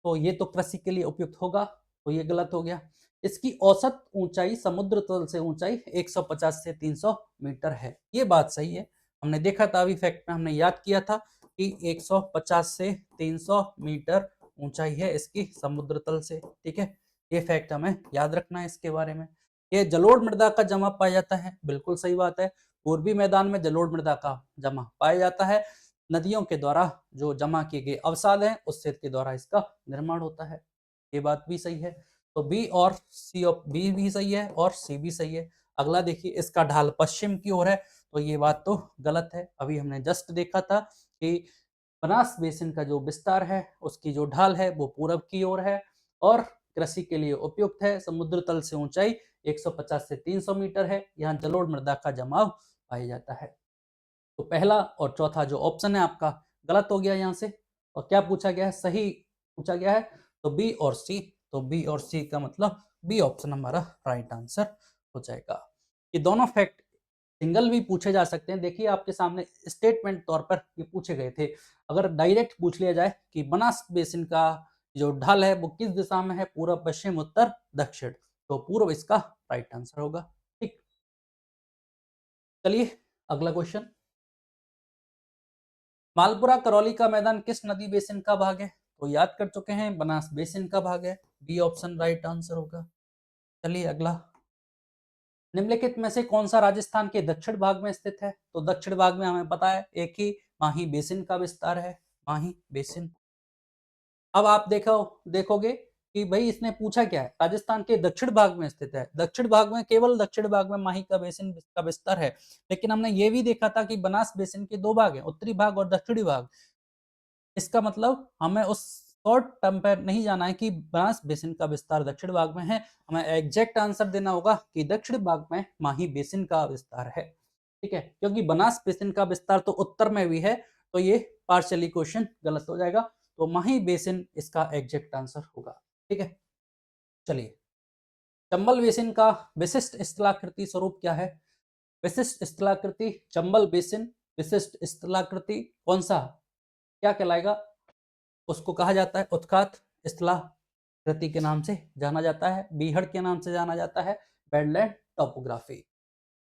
तो ये तो कृषि के लिए उपयुक्त होगा, तो ये गलत हो गया। इसकी औसत ऊंचाई समुद्र तल से ऊंचाई 150 से 300 मीटर है, ये बात सही है। हमने देखा था अभी फैक्ट में, हमने याद किया था कि 150 से 300 मीटर ऊंचाई है इसकी समुद्र तल से। ठीक है, ये फैक्ट हमें याद रखना है इसके बारे में। ये जलोढ़ मृदा का जमा पाया जाता है, बिल्कुल सही बात है। पूर्वी मैदान में जलोढ़ मृदा का जमा पाया जाता है, नदियों के द्वारा जो जमा किए गए अवसाद हैं उससे के द्वारा इसका निर्माण होता है, ये बात भी सही है। तो बी और सी, बी भी सही है और सी भी सही है। अगला देखिए, इसका ढाल पश्चिम की ओर है, तो ये बात तो गलत है। अभी हमने जस्ट देखा था कि बनास बेसिन का जो विस्तार है उसकी जो ढाल है वो पूरब की ओर है और कृषि के लिए उपयुक्त है। समुद्र तल से ऊंचाई 150 से 300 मीटर है, यहाँ जलोढ़ मृदा का जमाव पाया जाता है। तो पहला और चौथा जो ऑप्शन है आपका गलत हो गया यहाँ से। और क्या पूछा गया है? सही पूछा गया है, तो बी और सी। तो बी और सी का मतलब बी ऑप्शन हमारा राइट आंसर हो जाएगा। ये दोनों फैक्ट सिंगल भी पूछे जा सकते हैं। देखिए आपके सामने स्टेटमेंट तौर पर ये पूछे गए थे। अगर डायरेक्ट पूछ लिया जाए कि बनास बेसिन का जो ढाल है वो किस दिशा में है, पूर्व, पश्चिम, उत्तर, दक्षिण, तो पूर्व इसका राइट आंसर होगा। ठीक, चलिए अगला क्वेश्चन, मालपुरा करौली का मैदान किस नदी बेसिन का भाग है? तो याद कर चुके हैं, बनास बेसिन का भाग है, बी ऑप्शन राइट आंसर होगा। चलिए अगला, निम्नलिखित में से कौन सा राजस्थान के दक्षिण भाग में स्थित है? तो दक्षिण भाग में हमें पता है एक ही माही बेसिन का विस्तार है, माही बेसिन। अब आप देखोगे कि भाई इसने पूछा क्या है, राजस्थान के दक्षिण भाग में स्थित है, दक्षिण भाग में, केवल दक्षिण भाग में माही का बेसिन का विस्तार है। लेकिन हमने ये भी देखा था कि बनास बेसिन के दो भाग हैं, उत्तरी भाग और दक्षिणी भाग। इसका मतलब हमें उस शॉर्ट टर्म पर नहीं जाना है कि बनास बेसिन का विस्तार दक्षिण भाग में है, हमें एग्जैक्ट आंसर देना होगा कि दक्षिण भाग में माही बेसिन का विस्तार है। ठीक है, क्योंकि बनास बेसिन का विस्तार तो उत्तर में भी है, तो ये पार्शियली क्वेश्चन गलत हो जाएगा। तो माही बेसिन इसका एग्जैक्ट आंसर होगा। ठीक है, चलिए, चंबल बेसिन का विशिष्ट स्थलाकृति स्वरूप क्या है? विशिष्ट स्थलाकृति चंबल बेसिन, विशिष्ट स्थलाकृति कौन सा क्या कहलाएगा? उसको कहा जाता है उत्खात स्थलाकृति के नाम से जाना जाता है, बीहड़ के नाम से जाना जाता है, बेडलैंड टोपोग्राफी।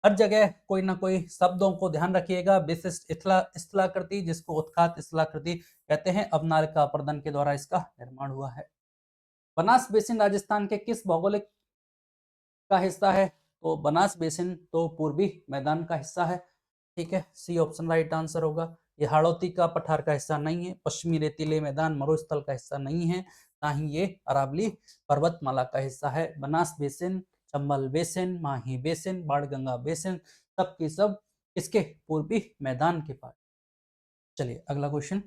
हर जगह कोई ना कोई शब्दों को ध्यान रखिएगा। विशिष्ट स्थलाकृति जिसको उत्खात स्थलाकृति कहते हैं, अवनार का अपर्दन के द्वारा इसका निर्माण हुआ है। बनास बेसिन राजस्थान के किस भौगोलिक का हिस्सा है? तो बनास बेसिन तो पूर्वी मैदान का हिस्सा है। ठीक है, सी ऑप्शन राइट आंसर होगा। ये हाड़ौती का पठार का हिस्सा नहीं है, पश्चिमी रेतीले मैदान मरुस्थल का हिस्सा नहीं है, ना ही ये अरावली पर्वतमाला का हिस्सा है। बनास बेसिन, चंबल बेसिन, माही बेसिन, बाणगंगा बेसिन, सब की सब इसके पूर्वी मैदान के पास। चलिए अगला क्वेश्चन,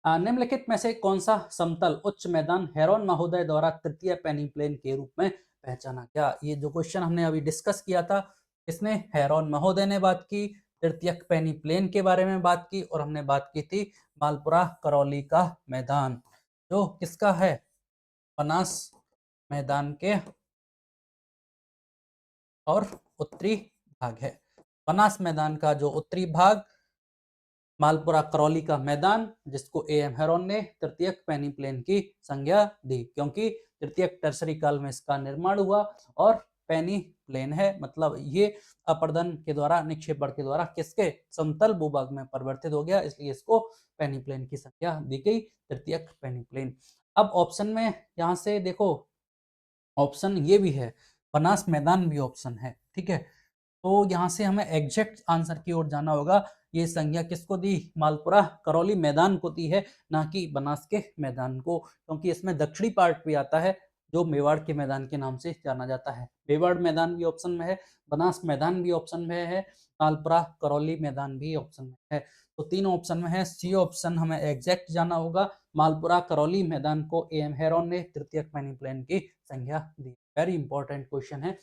निम्नलिखित में से कौन सा समतल उच्च मैदान हेरोन महोदय द्वारा तृतीय पेनिप्लेन के रूप में पहचाना गया? ये जो क्वेश्चन हमने अभी डिस्कस किया था, इसने हेरोन महोदय ने बात की, तृतीयक पेनिप्लेन के बारे में बात की, और हमने बात की थी मालपुरा करौली का मैदान, जो किसका है? बनास मैदान के और उत्तरी भाग है। बनास मैदान का जो उत्तरी भाग, मालपुरा करौली का मैदान, जिसको एएम हेरोन ने तृतीयक पेनिप्लेन की संज्ञा दी, क्योंकि तृतीयक टर्सरी काल में इसका निर्माण हुआ और पेनी प्लेन है, मतलब ये अपर्दन के द्वारा, निक्षेपण के द्वारा किसके समतल भूभाग में परिवर्तित हो गया, इसलिए इसको पेनी प्लेन की संज्ञा दी गई, तृतीयक पेनी प्लेन। अब ऑप्शन में यहाँ से देखो, ऑप्शन ये भी है, बनास मैदान भी ऑप्शन है। ठीक है, तो यहाँ से हमें एग्जैक्ट आंसर की ओर जाना होगा। ये संज्ञा किसको दी? मालपुरा करौली मैदान को दी है, ना कि बनास के मैदान को, क्योंकि इसमें दक्षिणी पार्ट भी आता है जो मेवाड़ के मैदान के नाम से जाना जाता है। मेवाड़ मैदान भी ऑप्शन में है, बनास मैदान भी ऑप्शन में है, मालपुरा करौली मैदान भी ऑप्शन में है। तो तीन ऑप्शन में है, सी ऑप्शन हमें एग्जैक्ट जाना होगा। मालपुरा करौली मैदान को एएम हेरोन ने तृतीयक पेनिप्लेन की संज्ञा दी। वेरी इंपॉर्टेंट क्वेश्चन है।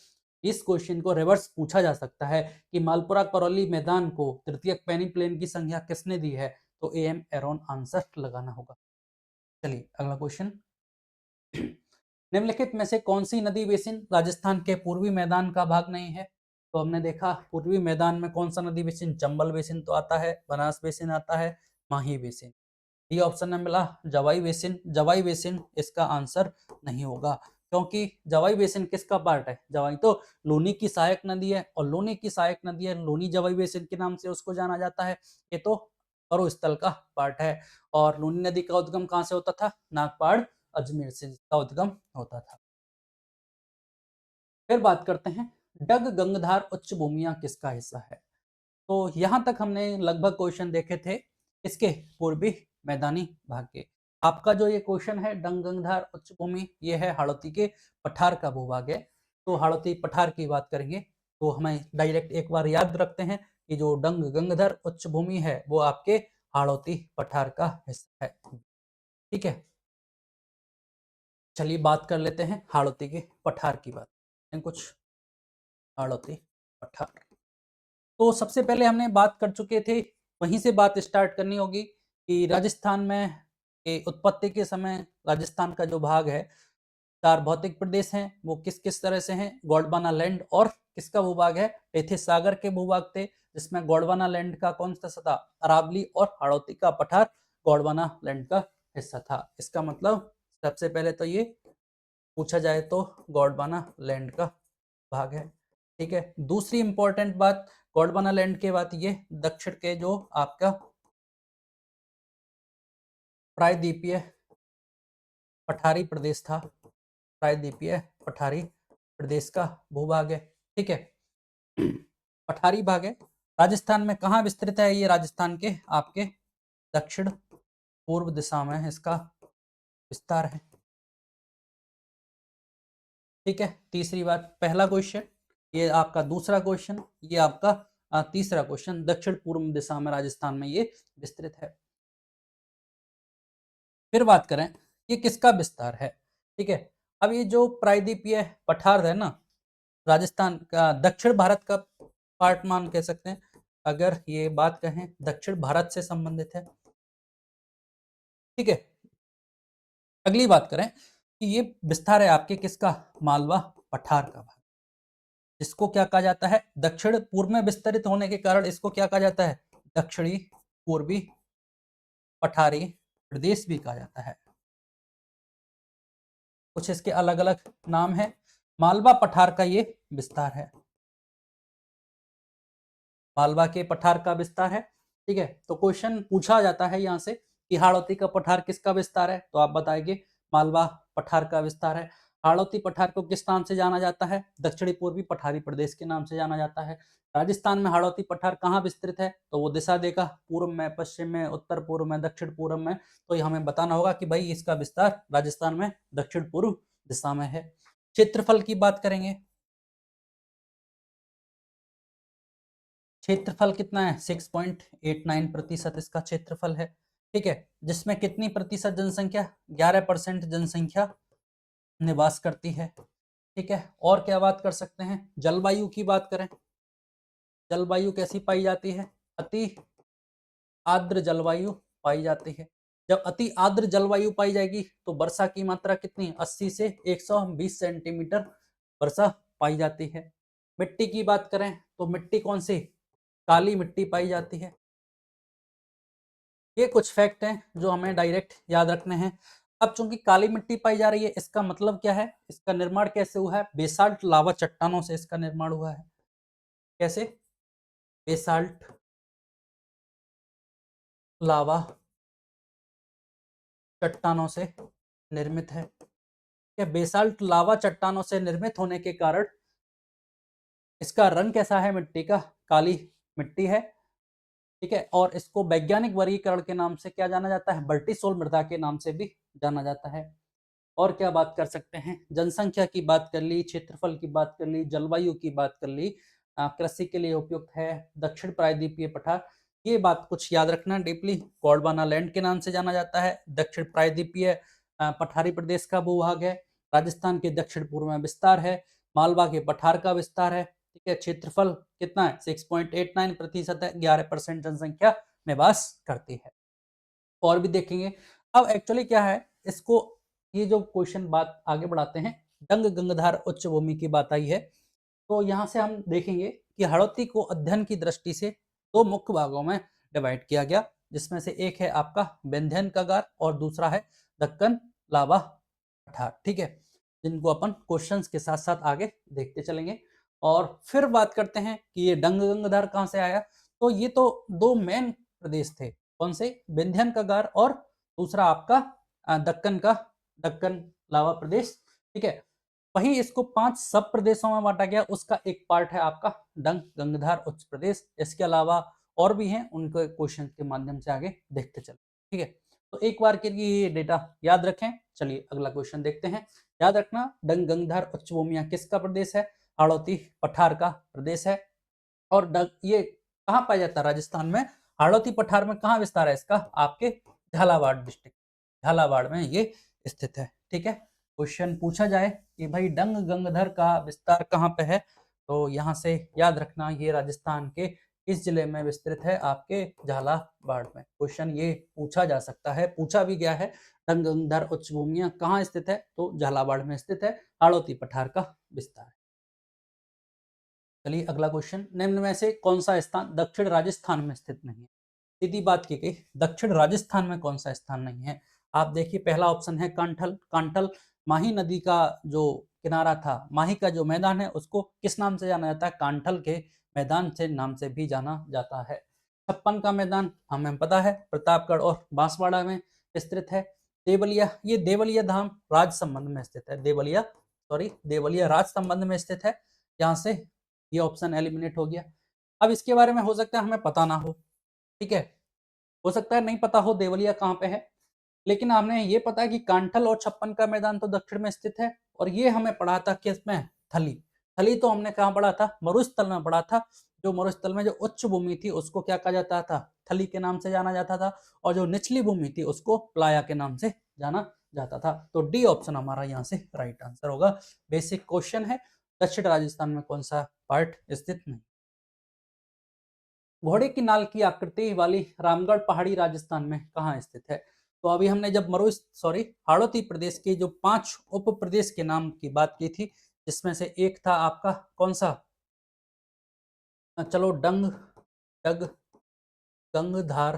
इस क्वेश्चन को रिवर्स पूछा जा सकता है कि मालपुरा करौली मैदान को तृतीयक पेनिप्लेन की संज्ञा किसने दी है? तो एएम हेरोन आंसर लगाना होगा। चलिए अगला क्वेश्चन, निम्नलिखित में से कौन सी नदी बेसिन राजस्थान के पूर्वी मैदान का भाग नहीं है? तो हमने देखा पूर्वी मैदान में कौन सा नदी बेसिन, चंबल बेसिन तो आता है, बनास बेसिन आता है, माही बेसिन। ये ऑप्शन में मिला जवाई बेसिन, जवाई बेसिन इसका आंसर नहीं होगा, क्योंकि जवाई बेसिन किसका पार्ट है? जवाई तो लूनी की सहायक नदी है, और लूनी की सहायक नदी है, लूनी जवाई बेसिन के नाम से उसको जाना जाता है। ये तो मरुस्थल का पार्ट है, और लूनी नदी का उद्गम कहाँ से होता था? नागपाड़ अजमेर से इसका उद्गम होता था। फिर बात करते हैं, डग गंगधार उच्च भूमियां किसका हिस्सा है? तो यहां तक हमने लगभग क्वेश्चन देखे थे इसके पूर्वी मैदानी भाग के। आपका जो ये क्वेश्चन है डंग गंगधार उच्च भूमि, ये है हाड़ौती के पठार का भूभाग है। तो हाड़ौती पठार की बात करेंगे तो हमें डायरेक्ट एक बार याद रखते हैं कि जो डंग गंगधर उच्च भूमि है वो आपके हाड़ौती पठार का हिस्सा है। ठीक है, चलिए बात कर लेते हैं हाड़ौती के पठार की बात कुछ। हाड़ौती पठार, तो सबसे पहले हमने बात कर चुके थे, वहीं से बात स्टार्ट करनी होगी कि राजस्थान में के उत्पत्ति के समय राजस्थान का जो भाग है, चार भौतिक प्रदेश हैं, वो किस किस तरह से हैं? गोंडवाना लैंड और किसका भूभाग है? टेथी सागर के भूभाग थे, जिसमें गोंडवाना लैंड का कौन सा हिस्सा था? अरावली और हाड़ौती का पठार गोंडवाना लैंड का हिस्सा था। इसका मतलब सबसे पहले तो ये पूछा जाए तो गोंडवाना लैंड का भाग है। ठीक है, दूसरी इंपॉर्टेंट बात गोंडवाना लैंड के बाद ये दक्षिण के जो आपका प्रायद्वीपीय पठारी प्रदेश था, प्रायद्वीपीय पठारी प्रदेश का भूभाग है। ठीक है, पठारी भाग है, राजस्थान में कहाँ विस्तृत है? ये राजस्थान के आपके दक्षिण पूर्व दिशा में इसका विस्तार है। ठीक है, तीसरी बात, पहला क्वेश्चन, ये आपका दूसरा क्वेश्चन, ये आपका तीसरा क्वेश्चन, दक्षिण पूर्व दिशा में राजस्थान में ये विस्तृत है। फिर बात करें, ये किसका विस्तार है? ठीक है, अब ये जो प्रायद्वीपीय पठार है ना, राजस्थान का दक्षिण भारत का पार्ट मान कह सकते हैं, अगर ये बात कहें दक्षिण भारत से संबंधित है। ठीक है, अगली बात करें कि ये विस्तार है आपके किसका? मालवा पठार का भाग, जिसको क्या कहा जाता है? दक्षिण पूर्व में विस्तरित होने के कारण इसको क्या कहा जाता है? दक्षिणी पूर्वी पठारी प्रदेश भी कहा जाता है। कुछ इसके अलग अलग नाम है। मालवा पठार का ये विस्तार है, मालवा के पठार का विस्तार है। ठीक है, तो क्वेश्चन पूछा जाता है यहाँ से कि हाड़ौती का पठार किसका विस्तार है, तो आप बताएंगे मालवा पठार का विस्तार है। हाड़ौती पठार को किस नाम से जाना जाता है? दक्षिणी पूर्वी पठारी प्रदेश के नाम से जाना जाता है। राजस्थान में हाड़ौती पठार कहाँ विस्तृत है, तो वो दिशा देगा, पूर्व में, पश्चिम में, उत्तर पूर्व में, दक्षिण पूर्व में। तो ये हमें बताना होगा कि भाई इसका विस्तार राजस्थान में दक्षिण पूर्व दिशा में है। क्षेत्रफल की बात करेंगे, क्षेत्रफल कितना है? 6.89% इसका क्षेत्रफल है। ठीक है, जिसमें कितनी प्रतिशत जनसंख्या? 11% जनसंख्या निवास करती है। ठीक है, और क्या बात कर सकते हैं? जलवायु की बात करें, जलवायु कैसी पाई जाती है? अति आर्द्र जलवायु पाई जाती है। जब अति आर्द्र जलवायु पाई जाएगी तो वर्षा की मात्रा कितनी? 80 से 120 सेंटीमीटर वर्षा पाई जाती है। मिट्टी की बात करें तो मिट्टी कौन सी? काली मिट्टी पाई जाती है। ये कुछ फैक्ट हैं जो हमें डायरेक्ट याद रखने हैं। अब चूंकि काली मिट्टी पाई जा रही है, इसका मतलब क्या है? इसका निर्माण कैसे हुआ है? बेसाल्ट लावा चट्टानों से इसका निर्माण हुआ है। कैसे? बेसाल्ट लावा चट्टानों से निर्मित है। क्या बेसाल्ट लावा चट्टानों से निर्मित होने के कारण इसका रंग कैसा है? मिट्टी का काली मिट्टी है। ठीक है, और इसको वैज्ञानिक वर्गीकरण के नाम से क्या जाना जाता है? बल्टीसोल मृदा के नाम से भी जाना जाता है। और क्या बात कर सकते हैं? जनसंख्या की बात कर ली, क्षेत्रफल की बात कर ली, जलवायु की बात कर ली, कृषि के लिए उपयुक्त है, दक्षिण प्रायद्वीपीय पठार, ये बात कुछ याद रखना डीपली। गोंडवाना लैंड के नाम से जाना जाता है, दक्षिण प्रायद्वीपीय पठारी प्रदेश का भूभाग है, राजस्थान के दक्षिण पूर्व में विस्तार है, मालवा के पठार का विस्तार है। ठीक है, क्षेत्रफल कितना है? 6.89% है, 11% जनसंख्या निवास करती है। और भी देखेंगे। अब एक्चुअली क्या है, इसको ये जो क्वेश्चन बात आगे बढ़ाते हैं, डंग गंगाधार उच्च भूमि की बात आई है, तो यहाँ से हम देखेंगे कि हाड़ौती को अध्ययन की दृष्टि से दो मुख्य भागों में डिवाइड किया गया, जिसमें से एक है आपका विंध्यन कगार और दूसरा है दक्कन लावा पठार। ठीक है, जिनको अपन क्वेश्चंस के साथ साथ आगे देखते चलेंगे। और फिर बात करते हैं कि ये डंग गंगाधार कहाँ से आया, तो ये तो दो मेन प्रदेश थे, कौन से? विंध्यन कगार और दूसरा आपका दक्कन का, दक्कन लावा प्रदेश। ठीक है, वहीं इसको 5 सब प्रदेशों में बांटा गया, उसका एक पार्ट है आपका डंग गंगाधार उच्च प्रदेश। इसके अलावा और भी हैं, उनको क्वेश्चन के माध्यम से आगे देखते चले। ठीक है, तो एक बार के लिए ये डेटा याद रखें। चलिए अगला क्वेश्चन देखते हैं। याद रखना, डंग गंगाधार उच्च भूमियां किसका प्रदेश है? हाड़ौती पठार का प्रदेश है। और ये कहाँ पाया जाता है? राजस्थान में। हाड़ौती पठार में कहाँ विस्तार है इसका? आपके झालावाड़ डिस्ट्रिक्ट, झालावाड़ में ये स्थित है। ठीक है, क्वेश्चन पूछा जाए कि भाई डंग गंगाधर का विस्तार कहाँ पे है, तो यहाँ से याद रखना ये राजस्थान के इस जिले में विस्तृत है, आपके झालावाड़ में। क्वेश्चन ये पूछा जा सकता है, पूछा भी गया है, डंग गंगाधर उच्च भूमियां कहाँ स्थित है, तो झालावाड़ में स्थित है हाड़ौती पठार का विस्तार। चलिए अगला क्वेश्चन, निम्न में से कौन सा स्थान दक्षिण राजस्थान में स्थित नहीं है? सीधी बात की गई, दक्षिण राजस्थान में कौन सा स्थान नहीं है? आप देखिए, पहला ऑप्शन है कांठल। कांठल माही नदी का जो किनारा था, माही का जो मैदान है, उसको किस नाम से जाना जाता है? कांठल के मैदान से नाम से भी जाना जाता है। छप्पन का मैदान हमें पता है प्रतापगढ़ और बांसवाड़ा में स्थित है। देवलिया, ये देवलिया धाम राज संबंध में स्थित है, देवलिया सॉरी देवलिया राज संबंध में स्थित है। यहाँ से ये ऑप्शन एलिमिनेट हो गया। अब इसके बारे में हो सकता है हमें पता ना हो, ठीक है, हो सकता है नहीं पता हो देवलिया कहाँ पे है, लेकिन हमें ये पता है कि कांठल और छप्पन का मैदान तो दक्षिण में स्थित है, और ये हमें पढ़ा था किसमें, थली। थली तो हमने कहाँ पढ़ा था, मरुस्थल में पढ़ा था। जो मरुस्थल में जो उच्च भूमि थी उसको क्या कहा जाता था, थली के नाम से जाना जाता था, और जो निचली भूमि थी उसको प्लाया के नाम से जाना जाता था। तो डी ऑप्शन हमारा यहाँ से राइट आंसर होगा। बेसिक क्वेश्चन है, दक्षिण राजस्थान में कौन सा पार्ट स्थित नहीं। घोड़े की नाल की आकृति वाली रामगढ़ पहाड़ी राजस्थान में कहाँ स्थित है। तो अभी हमने जब हाड़ौती प्रदेश के जो 5 उप प्रदेश के नाम की बात की थी, जिसमें से एक था आपका कौन सा, चलो डग गंगधार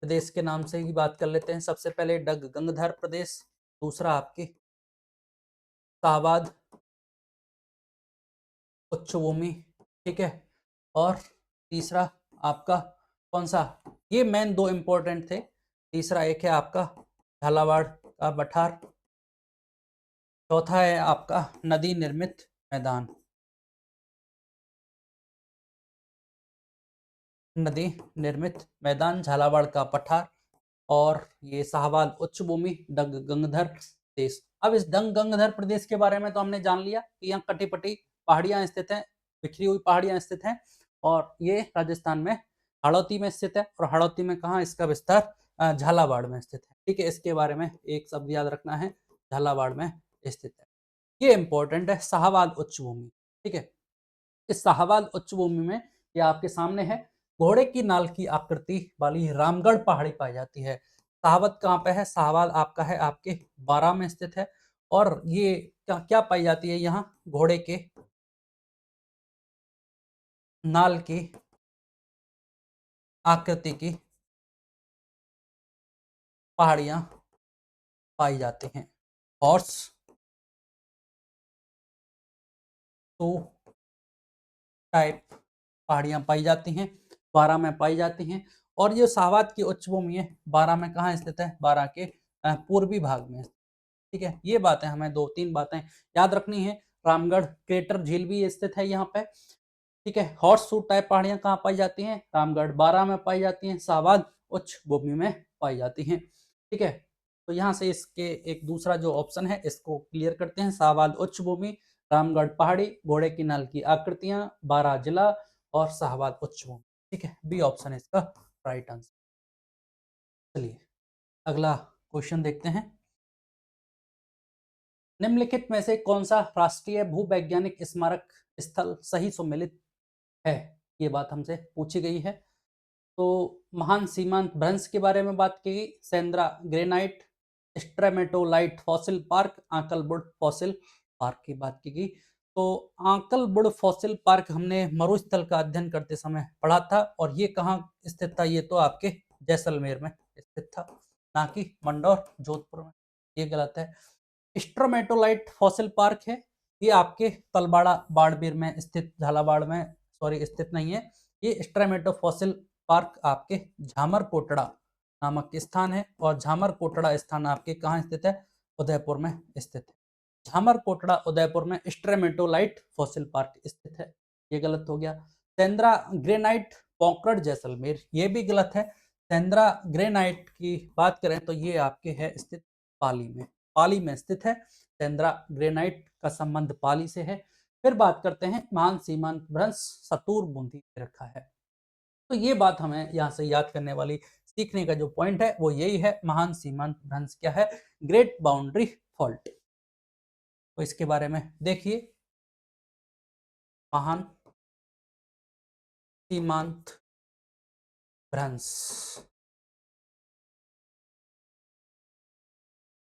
प्रदेश के नाम से ही बात कर लेते हैं। सबसे पहले डग गंगधार प्रदेश, दूसरा आपके शाहबाद उच्च भूमि, ठीक है, और तीसरा आपका कौन सा, ये मेन 2 इंपॉर्टेंट थे। तीसरा एक है आपका झालावाड़ का पठार, चौथा है आपका नदी निर्मित मैदान, नदी निर्मित मैदान झालावाड़ का पठार, और ये शाहबाद उच्च भूमि डग गंगधर प्रदेश। अब इस डग गंगधर प्रदेश के बारे में तो हमने जान लिया कि यहाँ कटी पटी पहाड़ियां स्थित हैं, बिखरी हुई पहाड़ियां स्थित हैं, और ये राजस्थान में हाड़ौती में स्थित है। और हाड़ौती में कहाँ इसका विस्तार, झालावाड़ में स्थित है, ठीक है। इसके बारे में एक शब्द याद रखना है, झालावाड़ में स्थित है। ये इंपॉर्टेंट है, शाहबाद उच्च भूमि, ठीक है। इस शाहबाद उच्च भूमि में ये आपके सामने है, घोड़े की नाल की आकृति वाली रामगढ़ पहाड़ी पाई जाती है। शाहबाद कहाँ पे है, शाहबाद आपका है आपके बारां में स्थित है, और ये क्या क्या पाई जाती है यहाँ, घोड़े के नाल की आकृति की पहाड़ियां पाई जाती हैं। हॉर्स टू टाइप पहाड़ियां पाई जाती हैं, बारां में पाई जाती हैं। और ये शाहबाद की उच्च भूमि है, बारां में कहाँ स्थित है, बारां के पूर्वी भाग में, ठीक है। ये बातें हमें 2-3 बातें याद रखनी है। रामगढ़ क्रेटर झील भी स्थित है यहाँ पे, ठीक है। हॉर्स शू टाइप पहाड़ियां कहाँ पाई जाती हैं, रामगढ़ बारां में पाई जाती हैं, शाहबाद उच्च भूमि में पाई जाती हैं, ठीक है। तो यहाँ से इसके एक दूसरा जो ऑप्शन है इसको क्लियर करते हैं, शाहबाद उच्च भूमि, रामगढ़ पहाड़ी, घोड़े की नाल की आकृतियां, बारां जिला, और शाहबाद उच्च भूमि, ठीक है। बी ऑप्शन है इसका राइट आंसर। चलिए अगला क्वेश्चन देखते हैं। निम्नलिखित में से कौन सा राष्ट्रीय भूवैज्ञानिक स्मारक स्थल सही सुमेलित है, ये बात हमसे पूछी गई है। तो महान सीमांत भ्रंश के बारे में बात की गई, Sendra granite, stromatolite fossil park, Akalwood fossil park की बात की गई। तो आंकलबुड फॉसिल पार्क हमने मरुस्थल का अध्ययन करते समय पढ़ा था, और ये कहाँ स्थित था, ये तो आपके जैसलमेर में स्थित था, ना कि मंदसौर जोधपुर में, ये गलत है। स्ट्रोमेटोलाइट फॉसिल पार्क है, ये आपके तलबाड़ा बाड़मेर में स्थित, झालावाड़ में सॉरी स्थित नहीं है। ये स्ट्रोमेटो फॉसिल पार्क आपके झामर कोटड़ा नामक स्थान है, और झामर कोटड़ा स्थान आपके कहाँ स्थित है, उदयपुर में स्थित है। झामर कोटड़ा उदयपुर में स्ट्रेमेटोलाइट फॉसिल पार्क स्थित है, ये गलत हो गया। सेंद्रा ग्रेनाइट पोखरण जैसलमेर, ये भी गलत है। सेंद्रा ग्रेनाइट की बात करें तो ये आपके है स्थित पाली में, पाली में स्थित है। सेंद्रा ग्रेनाइट का संबंध पाली से है। फिर बात करते हैं महान सीमांत भ्रंश सतूर बूंदी रखा है। तो ये बात हमें यहाँ से याद करने वाली, सीखने का जो पॉइंट है वो यही है, महान सीमांत भ्रंश क्या है, ग्रेट बाउंड्री फॉल्ट। तो इसके बारे में देखिए, महान सीमांत भ्रंश,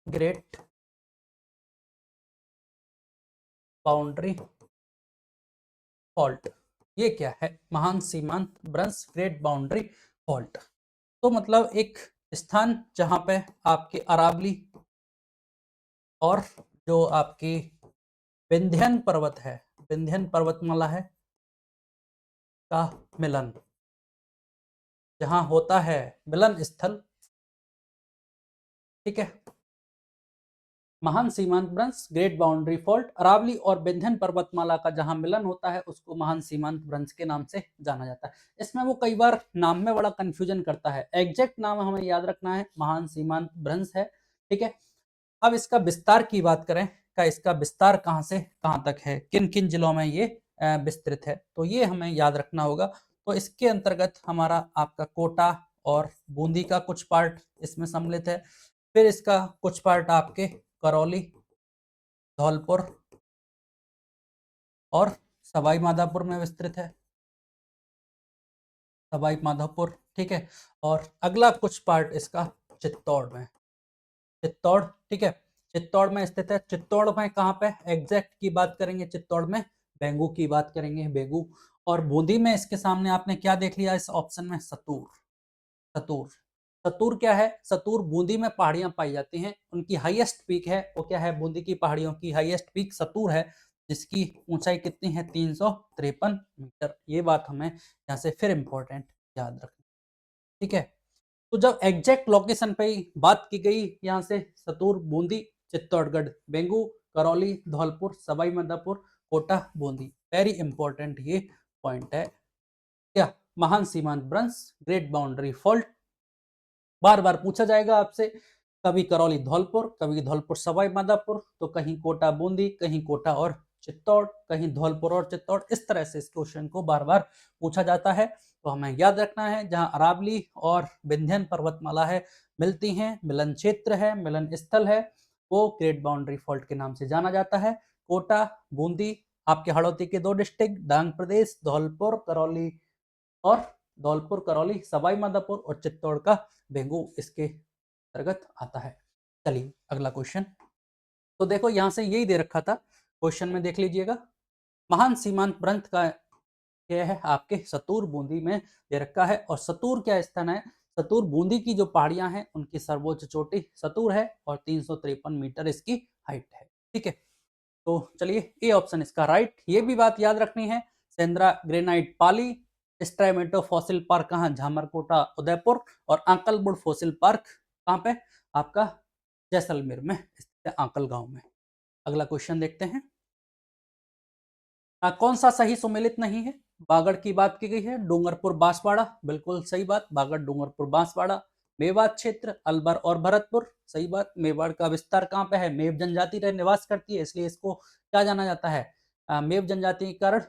ग्रेट बाउंड्री फॉल्ट, ये क्या है, महान सीमांत भ्रंश ग्रेट बाउंड्री फॉल्ट। तो मतलब एक स्थान जहां पे आपके अरावली और जो आपकी विंध्यन पर्वत है, विंध्यन पर्वतमाला है का मिलन, जहां होता है मिलन स्थल, ठीक है। महान सीमांत भ्रंश ग्रेट बाउंड्री फॉल्ट, अरावली और विंध्यन पर्वतमाला का जहां मिलन होता है उसको महान सीमांत भ्रंश के नाम से जाना जाता है। इसमें वो कई बार नाम में बड़ा कंफ्यूजन करता है, एग्जैक्ट नाम हमें याद रखना है, महान सीमांत भ्रंश है, ठीक है। अब इसका विस्तार की बात करें, का इसका विस्तार कहाँ से कहाँ तक है, किन किन जिलों में ये विस्तृत है, तो ये हमें याद रखना होगा। तो इसके अंतर्गत हमारा आपका कोटा और बूंदी का कुछ पार्ट इसमें सम्मिलित है। फिर इसका कुछ पार्ट आपके करौली, धौलपुर और सवाई माधोपुर में विस्तृत है, सवाई माधोपुर, ठीक है। और अगला कुछ पार्ट इसका चित्तौड़ में, चित्तौड़, ठीक है, चित्तौड़ में स्थित है। चित्तौड़ में कहाँ पे एग्जैक्ट की बात करेंगे, चित्तौड़ में बेंगू की बात करेंगे, बेंगू। और बूंदी में इसके सामने आपने क्या देख लिया इस ऑप्शन में, सतूर, सतूर। सतूर क्या है, सतूर बूंदी में पहाड़ियां पाई जाती हैं, उनकी हाईएस्ट पीक है वो क्या है, बूंदी की पहाड़ियों की हाईएस्ट पीक सतूर है, जिसकी ऊंचाई कितनी है, 353 मीटर। ये बात हमें यहाँ से फिर इंपॉर्टेंट याद रखनी, ठीक है। तो जब एग्जैक्ट लोकेशन पे ही बात की गई, यहाँ से सतूर, बूंदी, चित्तौड़गढ़, बेंगू, करौली, धौलपुर, सवाई माधोपुर, कोटा, बूंदी, वेरी इंपॉर्टेंट ये पॉइंट है। क्या, महान सीमांत भ्रंश, ग्रेट बाउंड्री फॉल्ट, बार बार पूछा जाएगा आपसे, कभी करौली धौलपुर, कभी धौलपुर सवाई माधोपुर, तो कहीं कोटा बूंदी, कहीं कोटा और चित्तौड़, कहीं धौलपुर और चित्तौड़, इस तरह से इस क्वेश्चन को बार बार पूछा जाता है। तो हमें याद रखना है, जहां अरावली और विंध्यन पर्वतमाला है मिलती हैं, मिलन क्षेत्र है, मिलन स्थल है, वो ग्रेट बाउंड्री फॉल्ट के नाम से जाना जाता है। कोटा, बूंदी, आपके हाड़ौती के 2 डिस्ट्रिक्ट, डांग प्रदेश, धौलपुर, करौली और धौलपुर, करौली, सवाई माधोपुर और चित्तौड़ का बेंगू इसके अंतर्गत आता है। चलिए अगला क्वेश्चन। तो देखो यहां से यही दे रखा था क्वेश्चन में, देख लीजिएगा, महान सीमांत प्रांत का यह है आपके सतूर, बूंदी में दे रखा है। और सतूर क्या स्थान है, सतूर बूंदी की जो पहाड़ियां हैं उनकी सर्वोच्च चोटी सतूर है और 353 मीटर इसकी हाइट है, ठीक है। तो चलिए ए ऑप्शन इसका राइट। ये भी बात याद रखनी है, सेंद्रा ग्रेनाइट पाली, स्ट्रामेटो फॉसिल पार्क कहाँ, झामरकोटा उदयपुर, और आंकलबुड फॉसिल पार्क कहाँ पे, आपका जैसलमेर में स्थित है, आंकल गांव में। अगला क्वेश्चन देखते हैं। कौन सा सही सुमेलित नहीं है, बागड़ की बात की गई है, डूंगरपुर बांसवाड़ा, बिल्कुल सही बात, बागड़ डूंगरपुर बांसवाड़ा। मेवात क्षेत्र, अलवर और भरतपुर, सही बात, मेवाड़ का विस्तार कहाँ पे है, मेव जनजाति रह निवास करती है, इसलिए इसको क्या जाना जाता है, मेव जनजाति के कारण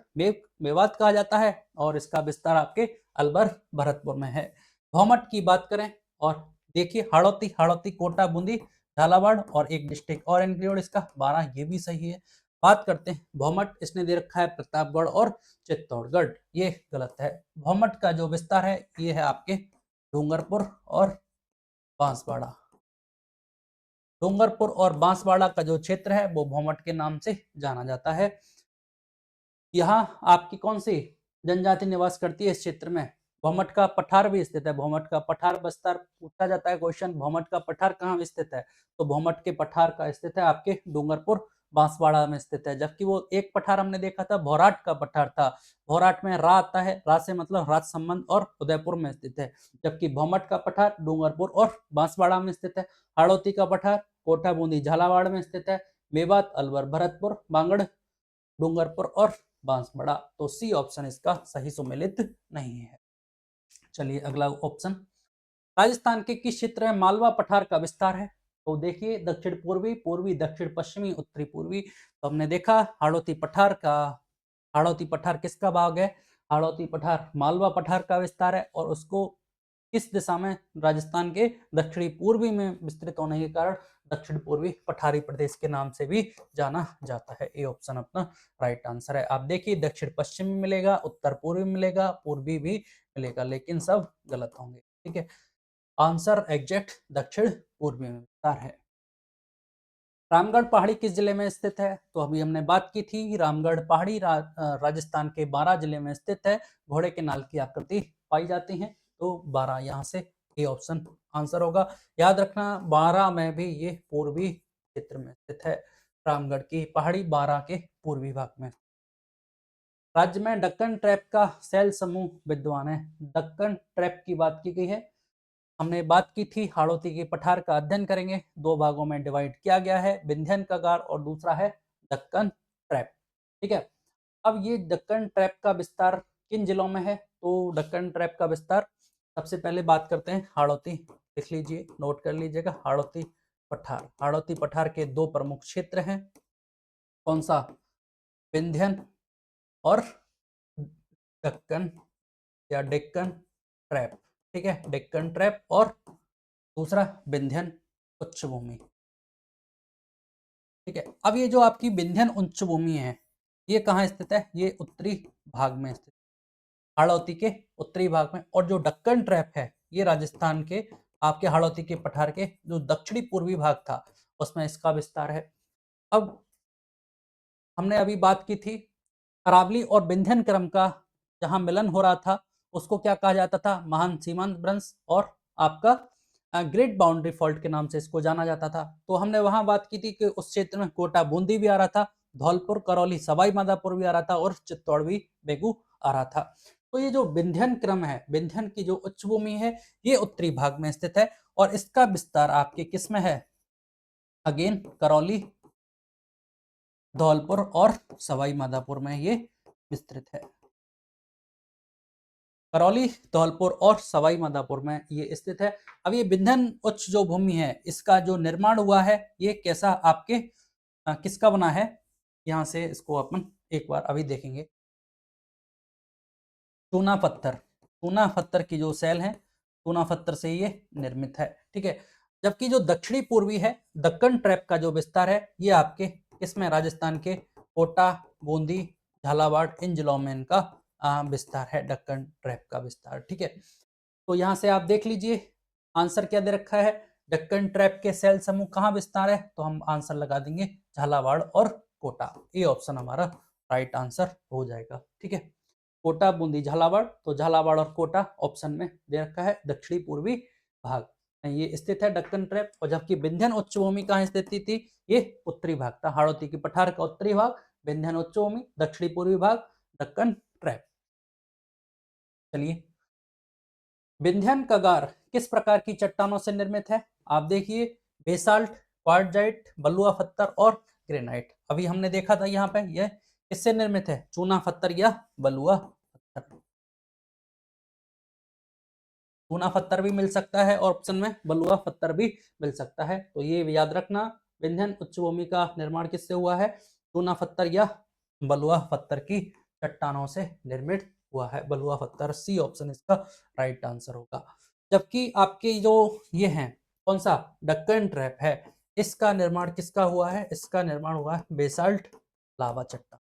मेवात कहा जाता है, और इसका विस्तार आपके अलवर भरतपुर में है। भौमट की बात करें, और देखिए हाड़ौती, हाड़ौती, कोटा, बूंदी, झालावाड़ और एक डिस्ट्रिक्ट और इंक्लूड इसका 12, ये भी सही है। बात करते हैं भौमट, इसने दे रखा है प्रतापगढ़ और चित्तौड़गढ़, ये गलत है। भौमट का जो विस्तार है ये है आपके डूंगरपुर और बांसवाड़ा, डूंगरपुर और बांसवाड़ा का जो क्षेत्र है वो भौमट के नाम से जाना जाता है। यहाँ आपकी कौन सी जनजाति निवास करती है इस क्षेत्र में, भौमट का पठार भी स्थित है, भौमट का पठार विस्तार पूछा जाता है क्वेश्चन, भौमट का पठार कहाँ स्थित है, तो भौमट के पठार का स्थित है आपके डूंगरपुर बांसवाड़ा में स्थित है। जबकि वो एक पठार हमने देखा था, भौराट का पठार था, भौराट में रा आता है, रा से मतलब राजसमंद और उदयपुर में स्थित है। जबकि भौमट का पठार डूंगरपुर और बांसवाड़ा में स्थित है। हाड़ौती का पठार कोटा, बूंदी, झालावाड़ में स्थित है। मेवात, अलवर, भरतपुर, बांगड़, डूंगरपुर और बांसवाड़ा, तो सी ऑप्शन इसका सही सुमेलित नहीं है। चलिए अगला ऑप्शन, राजस्थान के किस क्षेत्र में मालवा पठार का विस्तार है, तो देखिए दक्षिण पूर्वी, पूर्वी, दक्षिण पश्चिमी, उत्तरी पूर्वी। तो हमने देखा हाड़ौती पठार का, हाड़ौती पठार किसका भाग है, हाड़ौती पठार मालवा पठार का विस्तार है, और उसको किस दिशा में, राजस्थान के दक्षिणी पूर्वी में विस्तृत होने के कारण दक्षिण पूर्वी पठारी प्रदेश के नाम से भी जाना जाता है। ये ऑप्शन अपना राइट आंसर है। आप देखिए दक्षिण पश्चिमी मिलेगा, उत्तर पूर्वी मिलेगा, पूर्वी भी मिलेगा, लेकिन सब गलत होंगे, ठीक है। आंसर एग्जैक्ट दक्षिण पूर्वी में विस्तार है। रामगढ़ पहाड़ी किस जिले में स्थित है, तो अभी हमने बात की थी, रामगढ़ पहाड़ी राजस्थान के 12 जिले में स्थित है, घोड़े के नाल की आकृति पाई जाती है, तो 12 यहाँ से ए ऑप्शन आंसर होगा। याद रखना 12 में भी ये पूर्वी क्षेत्र में स्थित है, रामगढ़ की पहाड़ी 12 के पूर्वी भाग में। राज्य में दक्कन ट्रैप का सेल समूह विद्वान है, दक्कन ट्रैप की बात की गई है, हमने बात की थी हाड़ौती के पठार का अध्ययन करेंगे, 2 भागों में डिवाइड किया गया है, विंध्यन का गार और दूसरा है दक्कन ट्रैप, ठीक है। अब ये दक्कन ट्रैप का विस्तार किन जिलों में है, तो दक्कन ट्रैप का विस्तार सबसे पहले बात करते हैं हाड़ौती, लिख लीजिए, नोट कर लीजिएगा, हाड़ौती पठार। हाड़ौती पठार के 2 प्रमुख क्षेत्र हैं, कौन सा? विंध्यन और दक्कन या डेक्कन ट्रैप। ठीक है, डेक्कन ट्रैप और दूसरा विंध्यन उच्च भूमि। ठीक है, अब ये जो आपकी विंध्यन उच्च भूमि है, ये कहाँ स्थित है? ये उत्तरी भाग में स्थित, हाड़ौती के उत्तरी भाग में। और जो दक्कन ट्रैप है, ये राजस्थान के आपके हाड़ौती के पठार के जो दक्षिणी पूर्वी भाग था, उसमें इसका विस्तार है। अब हमने अभी बात की थी अरावली और विंध्यन क्रम का जहां मिलन हो रहा था, उसको क्या कहा जाता था? महान सीमांत भ्रंश और आपका ग्रेट बाउंड्री फॉल्ट के नाम से इसको जाना जाता था। तो हमने वहां बात की थी कि उस क्षेत्र में कोटा बूंदी भी आ रहा था, धौलपुर करौली सवाई माधोपुर भी आ रहा था और चित्तौड़ भी बेगू आ रहा था। तो ये जो विंध्यन क्रम है, विंध्यन की जो उच्च भूमि है, ये उत्तरी भाग में स्थित है और इसका विस्तार आपके किस में है? अगेन करौली, धौलपुर और सवाई माधोपुर में ये विस्तृत है। करौली, धौलपुर और सवाई माधोपुर में ये स्थित है। अब ये विंध्यन उच्च जो भूमि है, इसका जो निर्माण हुआ है, ये कैसा आपके किसका बना है? यहाँ से इसको अपन एक बार अभी देखेंगे। चूना पत्थर, चूना पत्थर की जो सेल है, चूना पत्थर से ये निर्मित है। ठीक है, जबकि जो दक्षिणी पूर्वी है, दक्कन ट्रैप का जो विस्तार है, ये आपके इसमें राजस्थान के कोटा, बूंदी, झालावाड़ इन जिलों में इनका विस्तार है, दक्कन ट्रैप का विस्तार। ठीक है, तो यहाँ से आप देख लीजिए आंसर क्या दे रखा है। दक्कन ट्रैप के सेल समूह कहाँ विस्तार है? तो हम आंसर लगा देंगे झालावाड़ और कोटा। ये ऑप्शन हमारा राइट आंसर हो जाएगा। ठीक है, कोटा, बूंदी, झालावाड़, तो झालावाड़ और कोटा ऑप्शन में दे रखा है दक्षिणी पूर्वी भाग ये स्थित है दक्कन ट्रैप। और जबकि विंध्यन उच्च भूमि कहाँ स्थित थी? ये उत्तरी भाग था, हाड़ौती की पठार का उत्तरी भाग विंध्यन उच्च भूमि, दक्षिणी पूर्वी भाग दक्कन ट्रैप। चलिए, विंध्यन कगार किस प्रकार की चट्टानों से निर्मित है? आप देखिए, बेसाल्ट, क्वार्टजाइट, बलुआ पत्थर और ग्रेनाइट। अभी हमने देखा था यहाँ पे यह किससे निर्मित है? चूना पत्थर या बलुआ पत्थर। चूना पत्थर भी मिल सकता है और ऑप्शन में बलुआ पत्थर भी मिल सकता है, तो ये याद रखना। विंध्यन उच्च भूमि का निर्माण किससे हुआ है? चूना पत्थर या बलुआ पत्थर की चट्टानों से निर्मित हुआ है। बलुआ पत्थर, सी ऑप्शन इसका राइट आंसर होगा। जबकि आपके जो ये हैं, कौन सा? डक्कन ट्रैप है, इसका निर्माण किसका हुआ है? इसका निर्माण हुआ है बेसाल्ट लावा चट्टान,